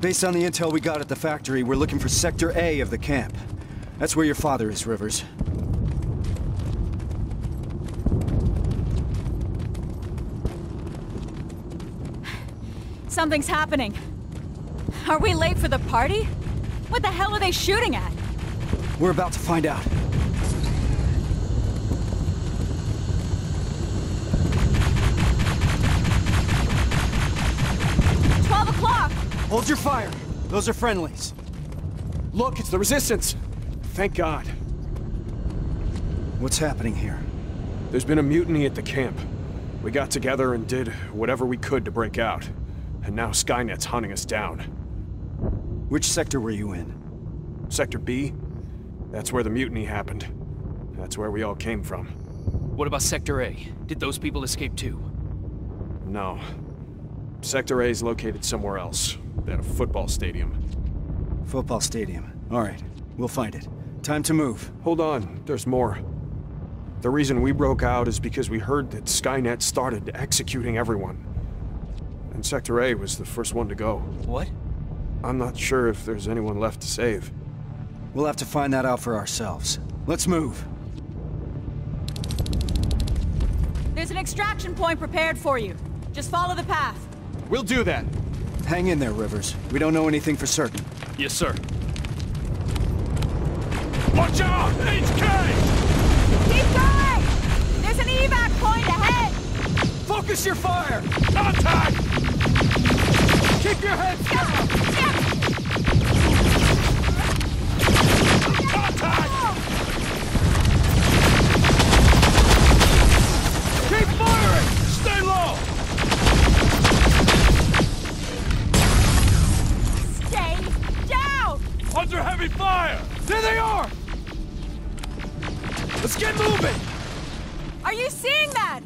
Based on the intel we got at the factory, we're looking for Sector A of the camp. That's where your father is, Rivers. Something's happening. Are we late for the party? What the hell are they shooting at? We're about to find out. Hold your fire. Those are friendlies. Look, it's the Resistance. Thank God. What's happening here? There's been a mutiny at the camp. We got together and did whatever we could to break out. And now Skynet's hunting us down. Which sector were you in? Sector B? That's where the mutiny happened. That's where we all came from. What about Sector A? Did those people escape too? No. Sector A is located somewhere else. At a football stadium. Football stadium. All right. We'll find it. Time to move. Hold on. There's more. The reason we broke out is because we heard that Skynet started executing everyone. And Sector A was the first one to go. What? I'm not sure if there's anyone left to save. We'll have to find that out for ourselves. Let's move. There's an extraction point prepared for you. Just follow the path. We'll do that. Hang in there, Rivers. We don't know anything for certain. Yes, sir. Watch out! HK! Keep going! There's an evac point ahead! Focus your fire! Contact! Keep your heads down! Let's get moving! Are you seeing that?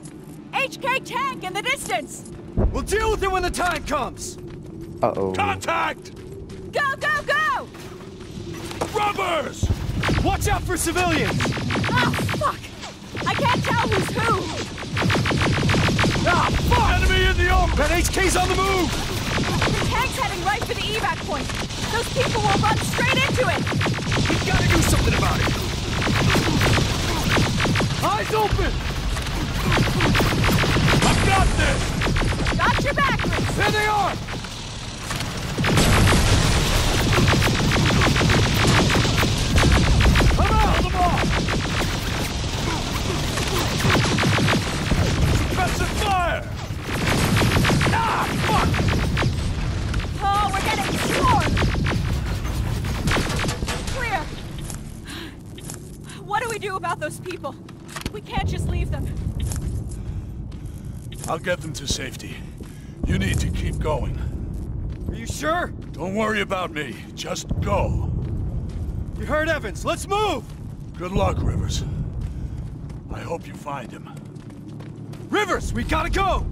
HK tank in the distance! We'll deal with it when the time comes! Uh-oh. Contact! Go, go, go! Rubbers! Watch out for civilians! Oh, fuck! I can't tell who's who! Ah, fuck! Enemy in the open! That HK's on the move! The tank's heading right for the evac point. Those people will run straight into it! We gotta do something about it! Eyes open! I've got this! Got your back, Reese! There they are! Come on! Hold them off! Suppressive fire! Ah, fuck! Oh, we're getting swarmed! Clear! What do we do about those people? We can't just leave them. I'll get them to safety. You need to keep going. Are you sure? Don't worry about me. Just go. You heard Evans. Let's move! Good luck, Rivers. I hope you find him. Rivers, we gotta go!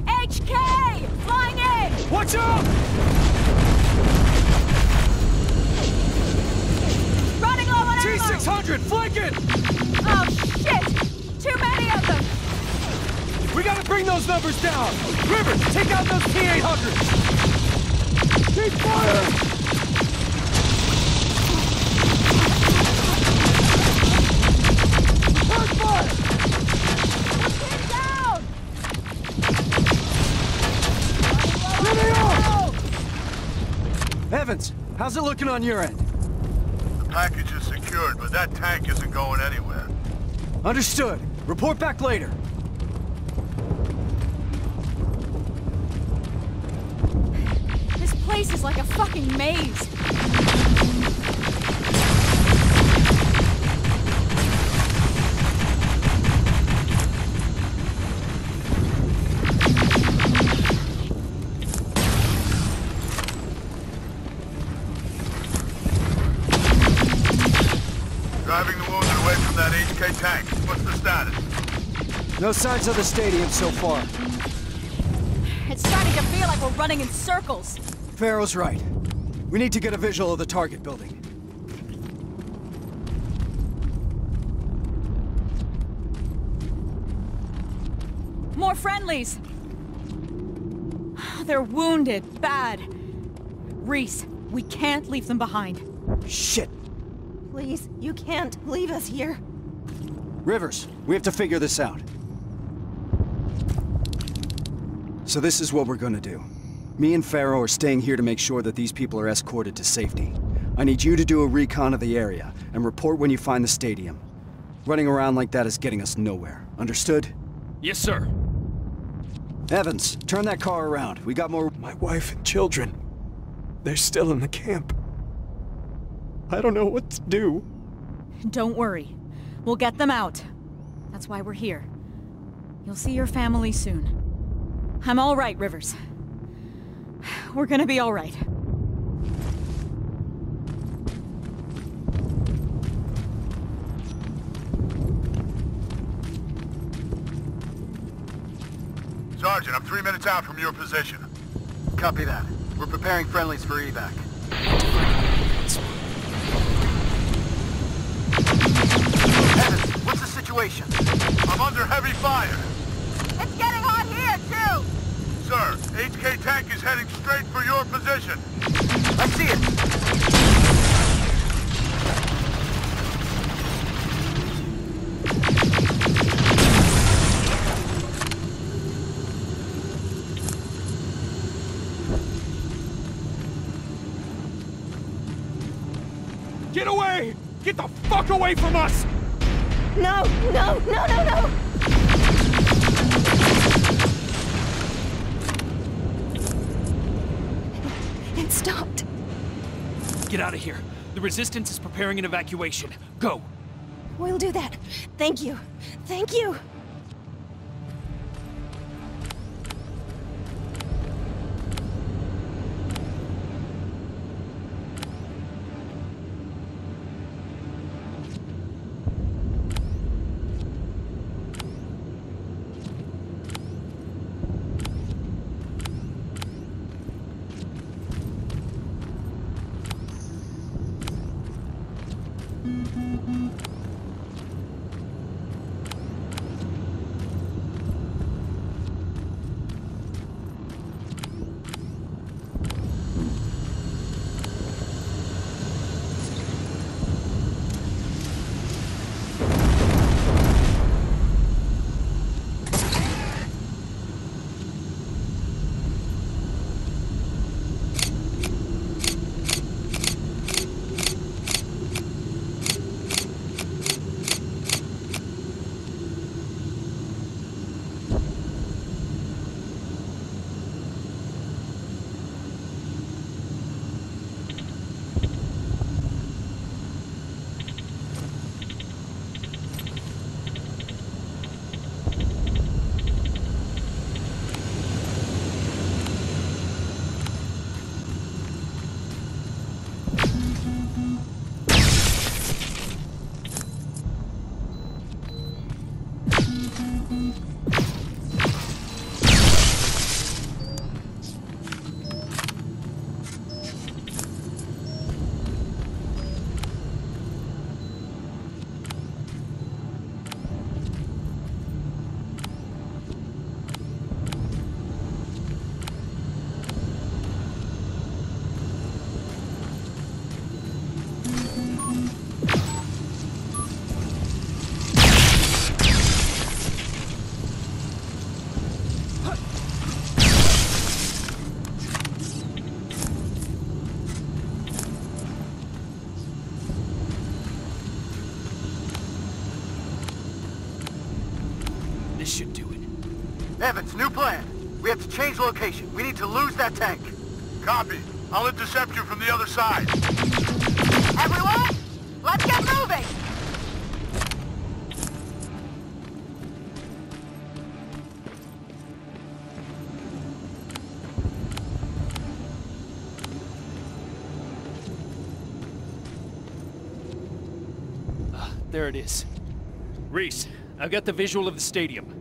HK! Flying in! Watch out! Running low on ammo! T600, flank it! Oh, shit! Too many of them! We gotta bring those numbers down! Rivers, take out those T800s! Keep fire! Hard fire! Get down! There they are! Evans, how's it looking on your end? The package is secured, but that tank isn't going anywhere. Understood. Report back later. This place is like a fucking maze. Driving the wounded away from that HK tank. What's the status? No signs of the stadium so far. It's starting to feel like we're running in circles. Farrow's right. We need to get a visual of the target building. More friendlies! They're wounded, bad. Reese, we can't leave them behind. Shit! Please, you can't leave us here. Rivers, we have to figure this out. So this is what we're gonna do. Me and Farrow are staying here to make sure that these people are escorted to safety. I need you to do a recon of the area and report when you find the stadium. Running around like that is getting us nowhere. Understood? Yes, sir. Evans, turn that car around. We got more... My wife and children. They're still in the camp. I don't know what to do. Don't worry. We'll get them out. That's why we're here. You'll see your family soon. I'm all right, Rivers. We're gonna be all right. Sergeant, I'm 3 minutes out from your position. Copy that. We're preparing friendlies for evac. Evans, what's the situation? I'm under heavy fire. It's getting hot here, too! Sir, HK tank is heading straight for your position. I see it! Get away! Get the fuck away from us! No, no, no, no, no! It stopped. Get out of here. The Resistance is preparing an evacuation. Go! We'll do that. Thank you. Thank you. This should do it. Evans, new plan. We have to change location. We need to lose that tank. Copy. I'll intercept you from the other side. Everyone, let's get moving! There it is. Reese, I've got the visual of the stadium.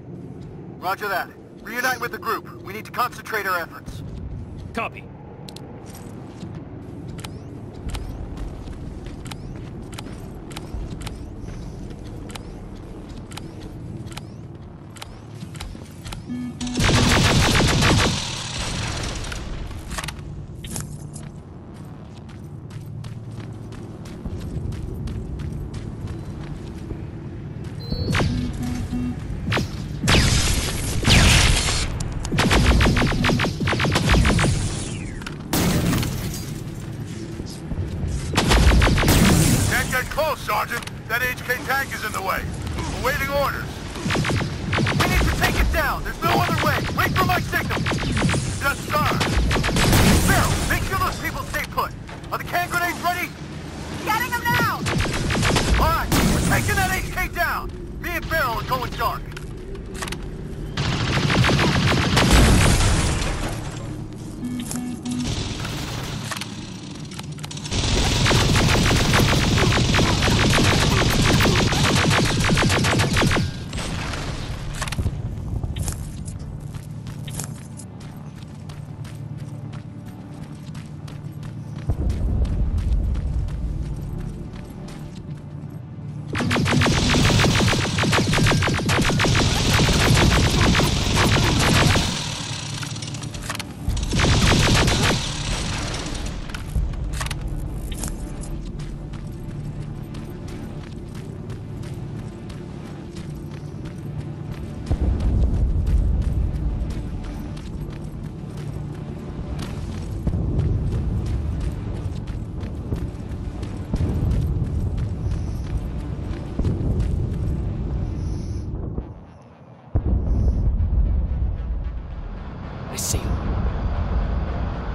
Roger that. Reunite with the group. We need to concentrate our efforts. Copy. Sergeant, that HK tank is in the way. We're waiting orders. We need to take it down. There's no other way. Wait for my signal. Yes, sir. Farrell, make sure those people stay put. Are the can grenades ready? Getting them now! All right, we're taking that HK down. Me and Farrell are going dark.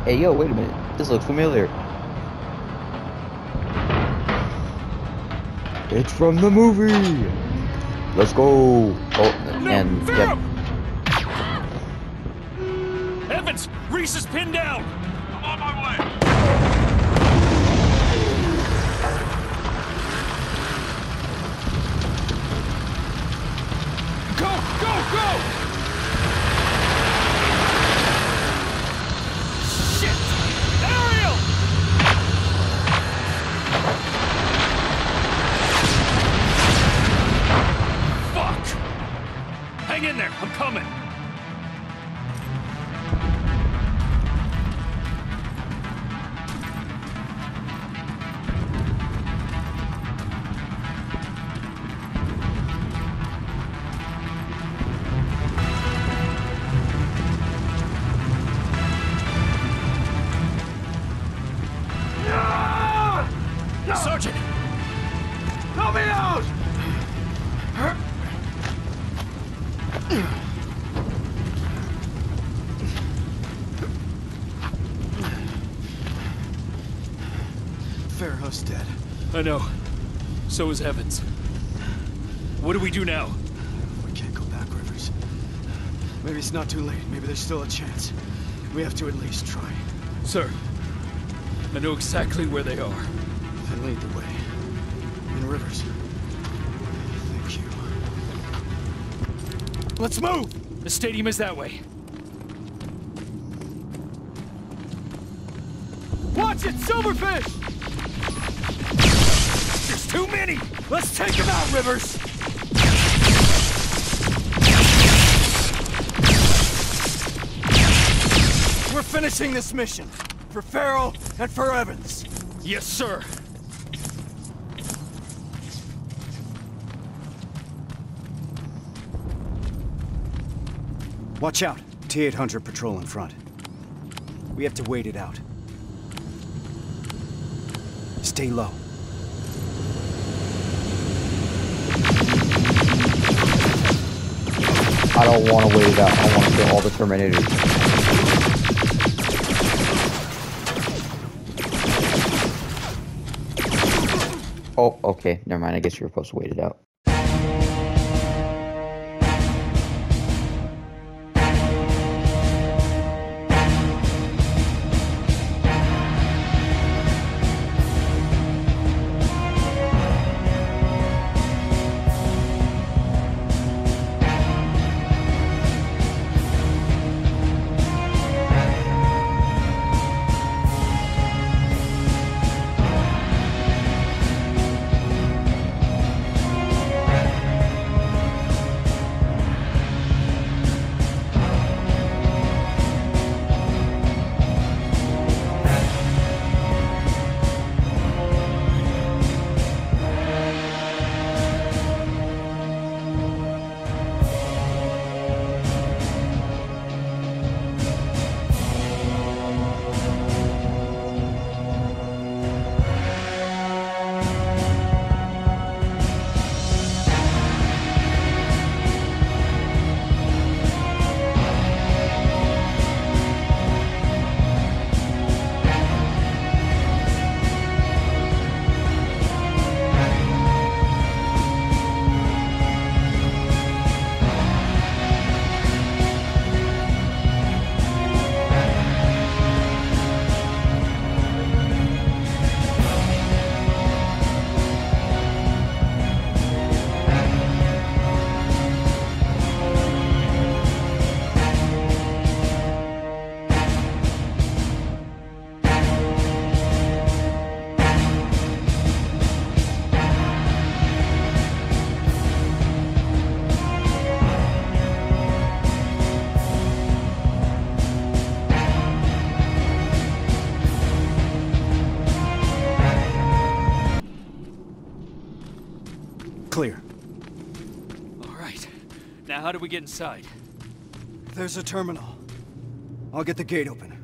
Hey, yo, wait a minute. This looks familiar. It's from the movie! Let's go! Oh, and, yep. Evans! Reese is pinned down! I'm on my way! Go! Go! Go! Hang in there, I'm coming! Sergeant! Help me out! Farrow's dead. I know. So is Evans. What do we do now? We can't go back, Rivers. Maybe it's not too late. Maybe there's still a chance. We have to at least try. Sir, I know exactly where they are. Then lead the way. And Rivers, thank you. Let's move! The stadium is that way. Watch it, Silverfish! There's too many! Let's take them out, Rivers! We're finishing this mission. For Farrell and for Evans. Yes, sir. Watch out. T-800 patrol in front. We have to wait it out. Stay low. I don't want to wait it out. I want to kill all the Terminators. Oh, okay. Never mind. I guess you were supposed to wait it out. Clear. All right. Now how do we get inside? There's a terminal. I'll get the gate open.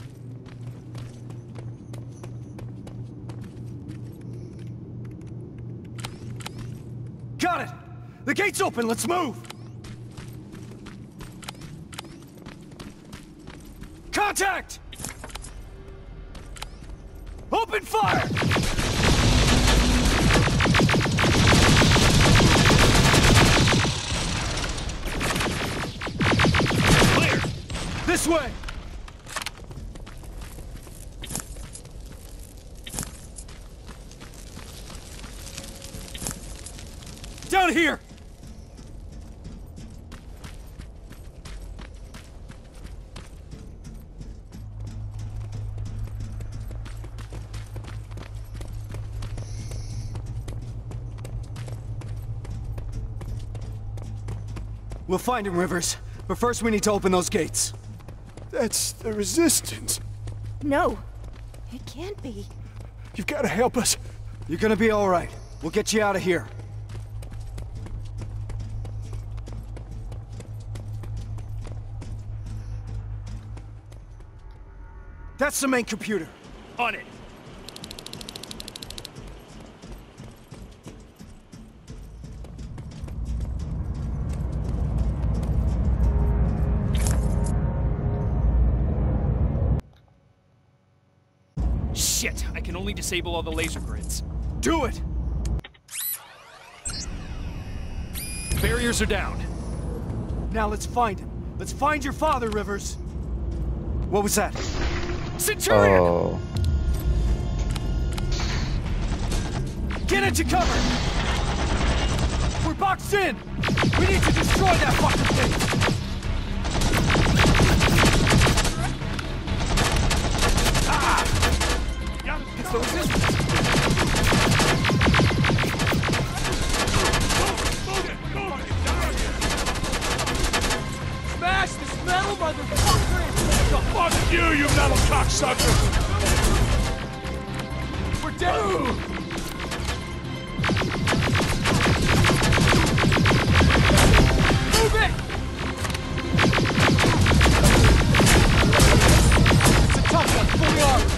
Got it! The gate's open, let's move! Contact! Open fire! Clear! This way! Down here! We'll find him, Rivers. But first we need to open those gates. That's the Resistance. No, it can't be. You've got to help us. You're gonna be all right. We'll get you out of here. That's the main computer. On it. Shit, I can only disable all the laser grids. Do it! Barriers are down. Now let's find him. Let's find your father, Rivers. What was that? Centurion! Oh. Get into cover! We're boxed in! We need to destroy that fucking thing! It's the Resistance! Smash this metal, motherfucker! Fuck you, you metal cocksucker! We're dead! Move it! It's a tough one, fully armed.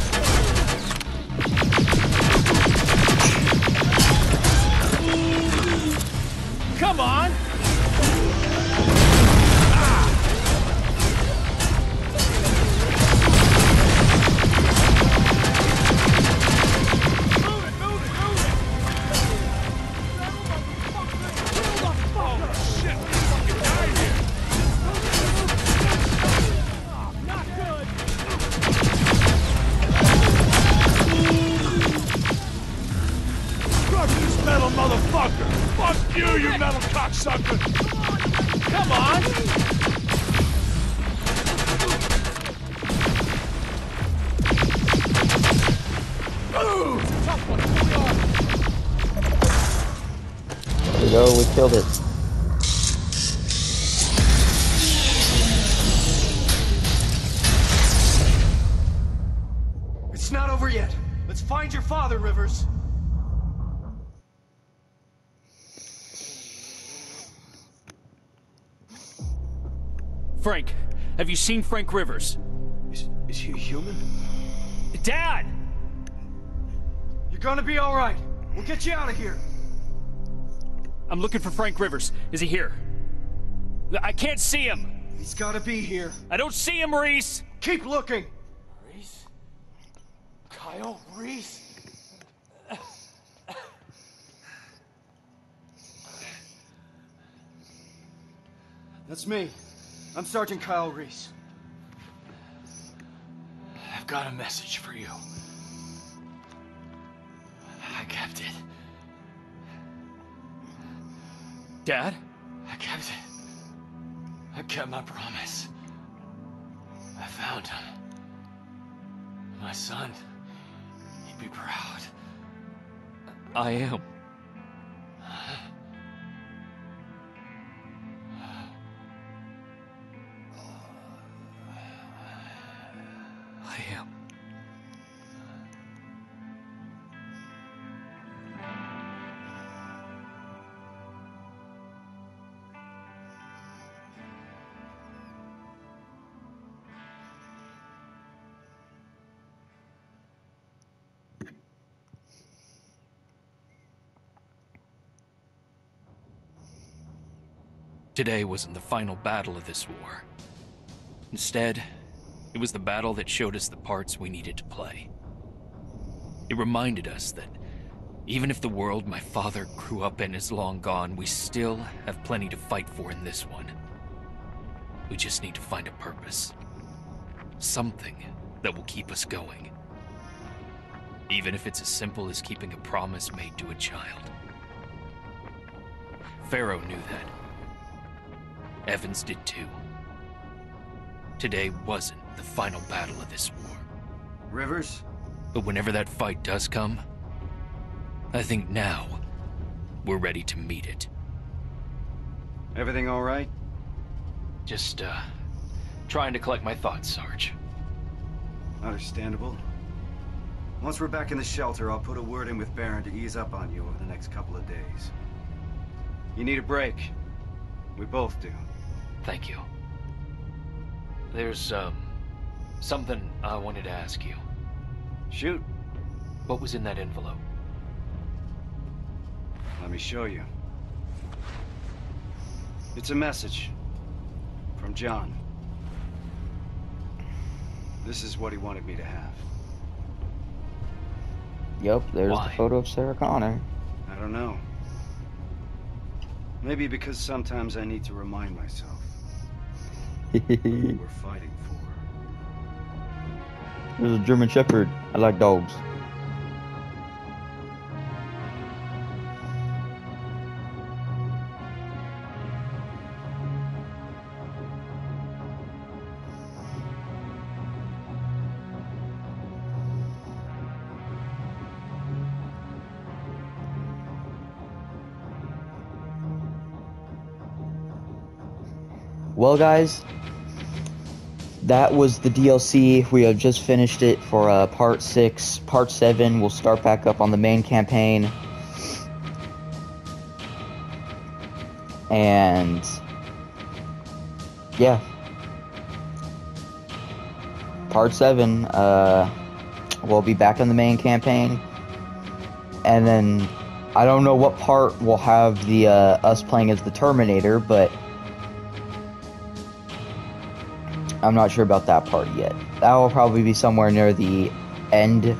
Come on! Ah! sucker! Come on! There we go, we killed it. It's not over yet. Let's find your father, Rivers. Frank, have you seen Frank Rivers? Is he a human? Dad! You're gonna be all right. We'll get you out of here. I'm looking for Frank Rivers. Is he here? I can't see him. He's gotta be here. I don't see him, Reese. Keep looking. Reese? Kyle Reese? That's me. I'm Sergeant Kyle Reese. I've got a message for you. I kept it. Dad? I kept it. I kept my promise. I found him. My son. He'd be proud. I am. I am. Today wasn't the final battle of this war. Instead, it was the battle that showed us the parts we needed to play. It reminded us that even if the world my father grew up in is long gone, we still have plenty to fight for in this one. We just need to find a purpose. Something that will keep us going. Even if it's as simple as keeping a promise made to a child. Pharaoh knew that. Evans did too. Today wasn't the final battle of this war. Rivers? But whenever that fight does come, I think now we're ready to meet it. Everything all right? Just, trying to collect my thoughts, Sarge. Understandable. Once we're back in the shelter, I'll put a word in with Baron to ease up on you over the next couple of days. You need a break. We both do. Thank you. There's, something I wanted to ask you. Shoot. What was in that envelope? Let me show you. It's a message. From John. This is what he wanted me to have. Yep, there's Why? the photo of Sarah Connor. I don't know. Maybe because sometimes I need to remind myself who we're fighting for. There's a German Shepherd. I like dogs. Well, guys, that was the DLC. We have just finished it for Part 6. Part 7 will start back up on the main campaign. And yeah. Part 7, we'll be back on the main campaign. And then, I don't know what part will have the us playing as the Terminator, but I'm not sure about that part yet. That will probably be somewhere near the end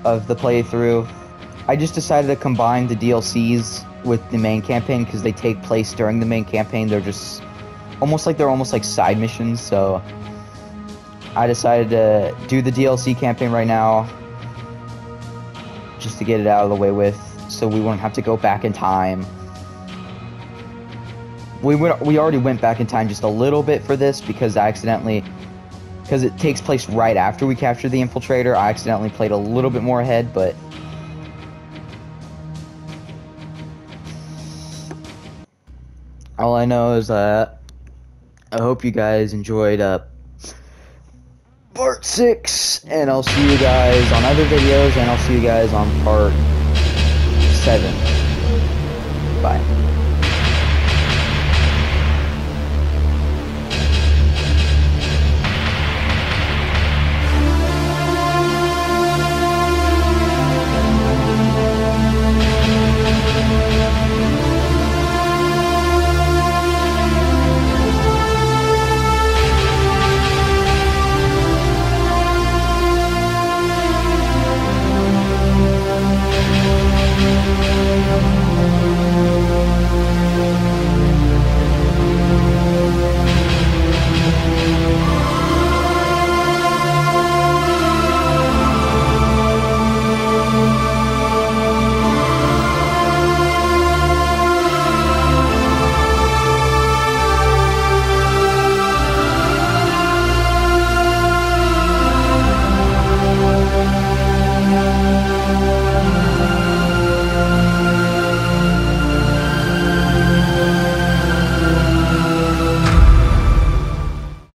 of the playthrough. I just decided to combine the DLCs with the main campaign because they take place during the main campaign. They're just almost like side missions, so I decided to do the DLC campaign right now just to get it out of the way with, so we won't have to go back in time. we already went back in time just a little bit for this because because it takes place right after we captured the infiltrator. I accidentally played a little bit more ahead, but all I know is that I hope you guys enjoyed part 6, and I'll see you guys on other videos, and I'll see you guys on part 7. Bye.